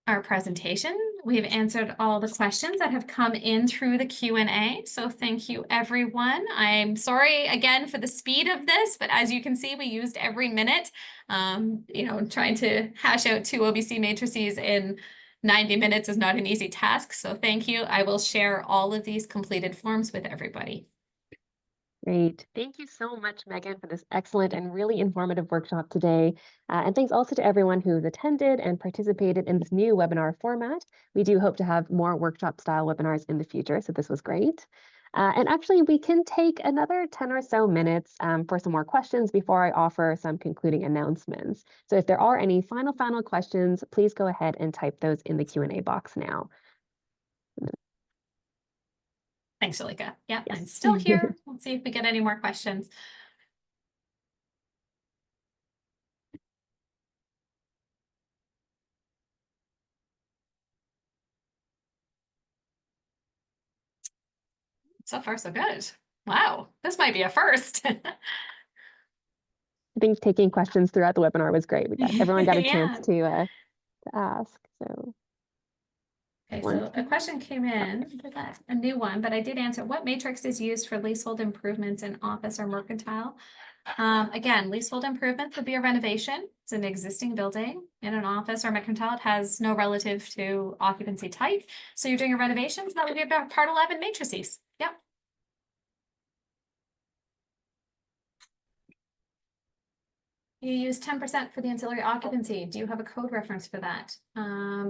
our presentation. We've answered all the questions that have come in through the Q&A. So thank you, everyone. I'm sorry again for the speed of this, but as you can see, we used every minute, trying to hash out 2 OBC matrices in 90 minutes is not an easy task. So thank you. I will share all of these completed forms with everybody. Great. Thank you so much, Megan, for this excellent and really informative workshop today. And thanks also to everyone who's attended and participated in this new webinar format. We do hope to have more workshop-style webinars in the future, so this was great. And actually, we can take another 10 or so minutes for some more questions before I offer some concluding announcements. So if there are any final questions, please go ahead and type those in the Q&A box now. Thanks, Shalika. Yep, Yes. I'm still here. Let's see if we get any more questions. So far, so good. Wow, this might be a first. I think taking questions throughout the webinar was great. Everyone got a chance to ask. So. Okay, so a question came in, a new one, but I did answer. What matrix is used for leasehold improvements in office or mercantile? Again, leasehold improvements would be a renovation. It's an existing building in an office or mercantile. It has no relative to occupancy type. So you're doing a renovation, so that would be about Part 11 matrices. Yep. You use 10% for the ancillary occupancy. Do you have a code reference for that?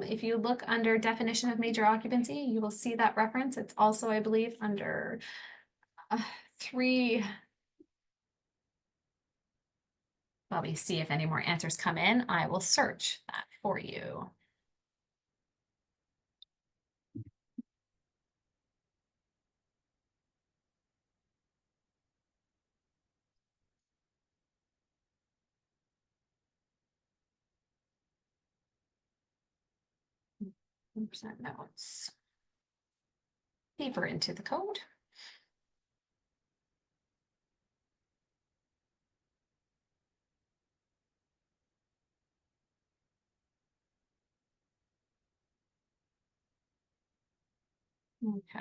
If you look under definition of major occupancy, you will see that reference. It's also, I believe, under 3. While we see if any more answers come in, I will search that for you. % notes. Deeper into the code. Okay.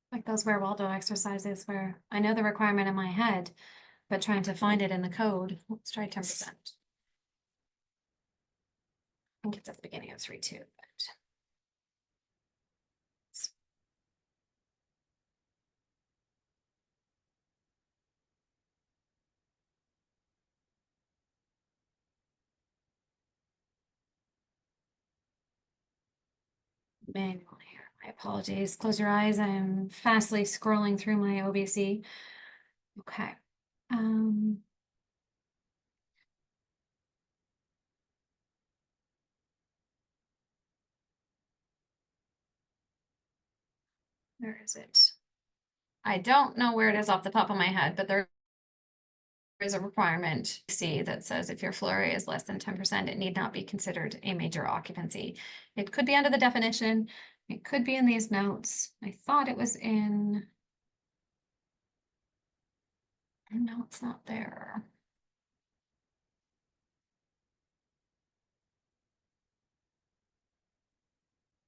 Like those where Waldo exercises where I know the requirement in my head, but trying to find it in the code. Let's try 10%. I think it's at the beginning of 3.2, but. manual here. My apologies. Close your eyes. I'm fastly scrolling through my OBC. Okay. Where is it? I don't know where it is off the top of my head, but there is a requirement that says if your floor area is less than 10%, it need not be considered a major occupancy. It could be under the definition. It could be in these notes. I thought it was in. No, it's not there.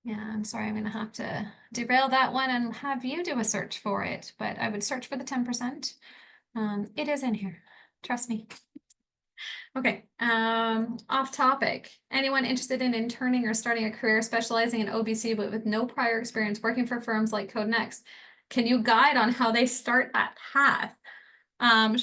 Yeah, I'm sorry, I'm gonna have to derail that one and have you do a search for it, but I would search for the 10%. It is in here, trust me. Okay, off topic. Anyone interested in interning or starting a career specializing in OBC but with no prior experience working for firms like CodeNext? Can you guide on how they start that path? I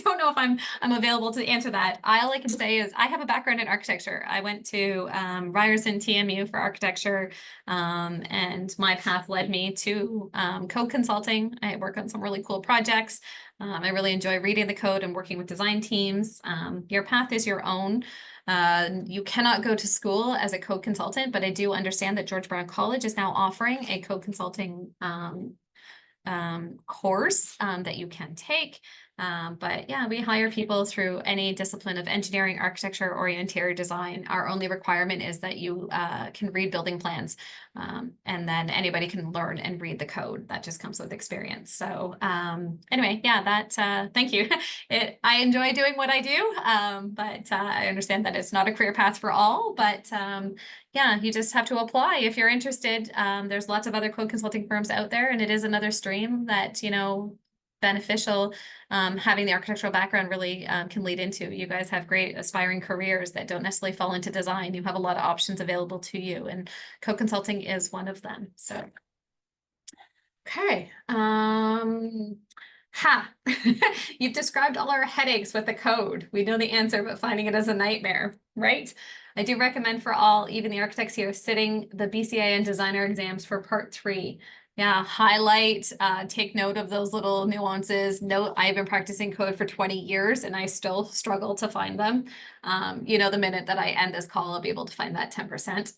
don't know if I'm available to answer that. All I can say is I have a background in architecture. I went to Ryerson TMU for architecture, and my path led me to code consulting. I work on some really cool projects. I really enjoy reading the code and working with design teams. Your path is your own. You cannot go to school as a code consultant, but I do understand that George Brown College is now offering a code consulting course that you can take. But yeah, we hire people through any discipline of engineering, architecture, or interior design. Our only requirement is that you can read building plans, and then anybody can learn and read the code. That just comes with experience. So anyway, yeah, that thank you. I enjoy doing what I do, but I understand that it's not a career path for all, but yeah, you just have to apply if you're interested. There's lots of other code consulting firms out there, and it is another stream that, beneficial. Having the architectural background really can lead into. You guys have great aspiring careers that don't necessarily fall into design. You have a lot of options available to you, and code consulting is one of them. So, okay. You've described all our headaches with the code. We know the answer, but finding it is a nightmare, right? I do recommend for all, even the architects here, sitting the BCA and designer exams for part 3. Yeah, highlight, take note of those little nuances. Note, I've been practicing code for 20 years and I still struggle to find them. The minute that I end this call, I'll be able to find that 10%.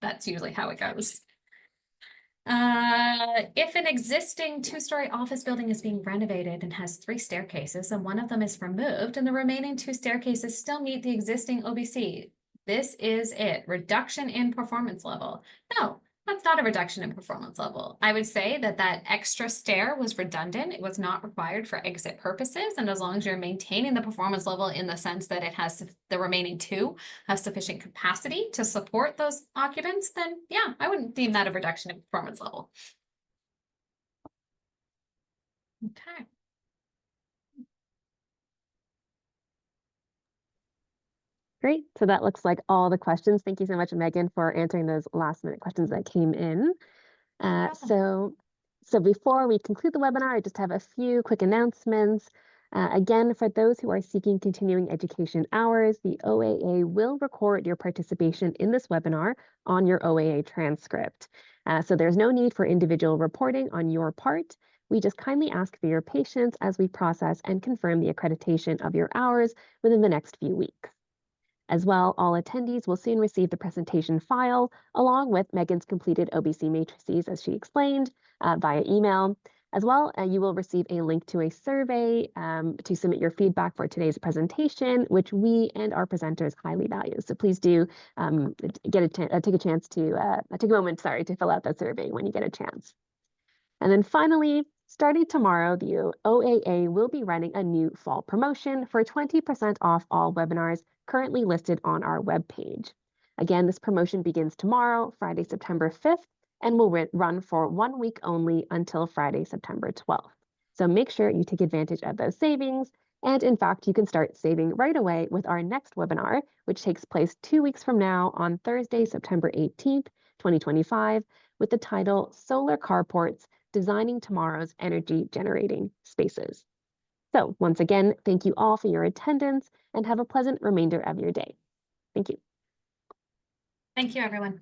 That's usually how it goes. If an existing 2-story office building is being renovated and has 3 staircases and one of them is removed and the remaining 2 staircases still meet the existing OBC, this is it. Reduction in performance level. No, that's not a reduction in performance level. I would say that that extra stair was redundant. It was not required for exit purposes. And as long as you're maintaining the performance level in the sense that it has the remaining 2 have sufficient capacity to support those occupants, then yeah, I wouldn't deem that a reduction in performance level. Okay. Great. So that looks like all the questions. Thank you so much, Megan, for answering those last minute questions that came in. So before we conclude the webinar, I just have a few quick announcements. Again, for those who are seeking continuing education hours, the OAA will record your participation in this webinar on your OAA transcript. So there's no need for individual reporting on your part. We just kindly ask for your patience as we process and confirm the accreditation of your hours within the next few weeks. As well, all attendees will soon receive the presentation file along with Megan's completed OBC matrices, as she explained, via email. As well, you will receive a link to a survey to submit your feedback for today's presentation, which we and our presenters highly value. So please do take a moment, to fill out that survey when you get a chance. And then finally, starting tomorrow, the OAA will be running a new fall promotion for 20% off all webinars currently listed on our webpage. Again, this promotion begins tomorrow, Friday, September 5th, and will run for 1 week only until Friday, September 12th. So make sure you take advantage of those savings. And in fact, you can start saving right away with our next webinar, which takes place 2 weeks from now on Thursday, September 18th, 2025, with the title Solar Carports, Designing Tomorrow's Energy Generating Spaces. So once again, thank you all for your attendance and have a pleasant remainder of your day. Thank you. Thank you, everyone.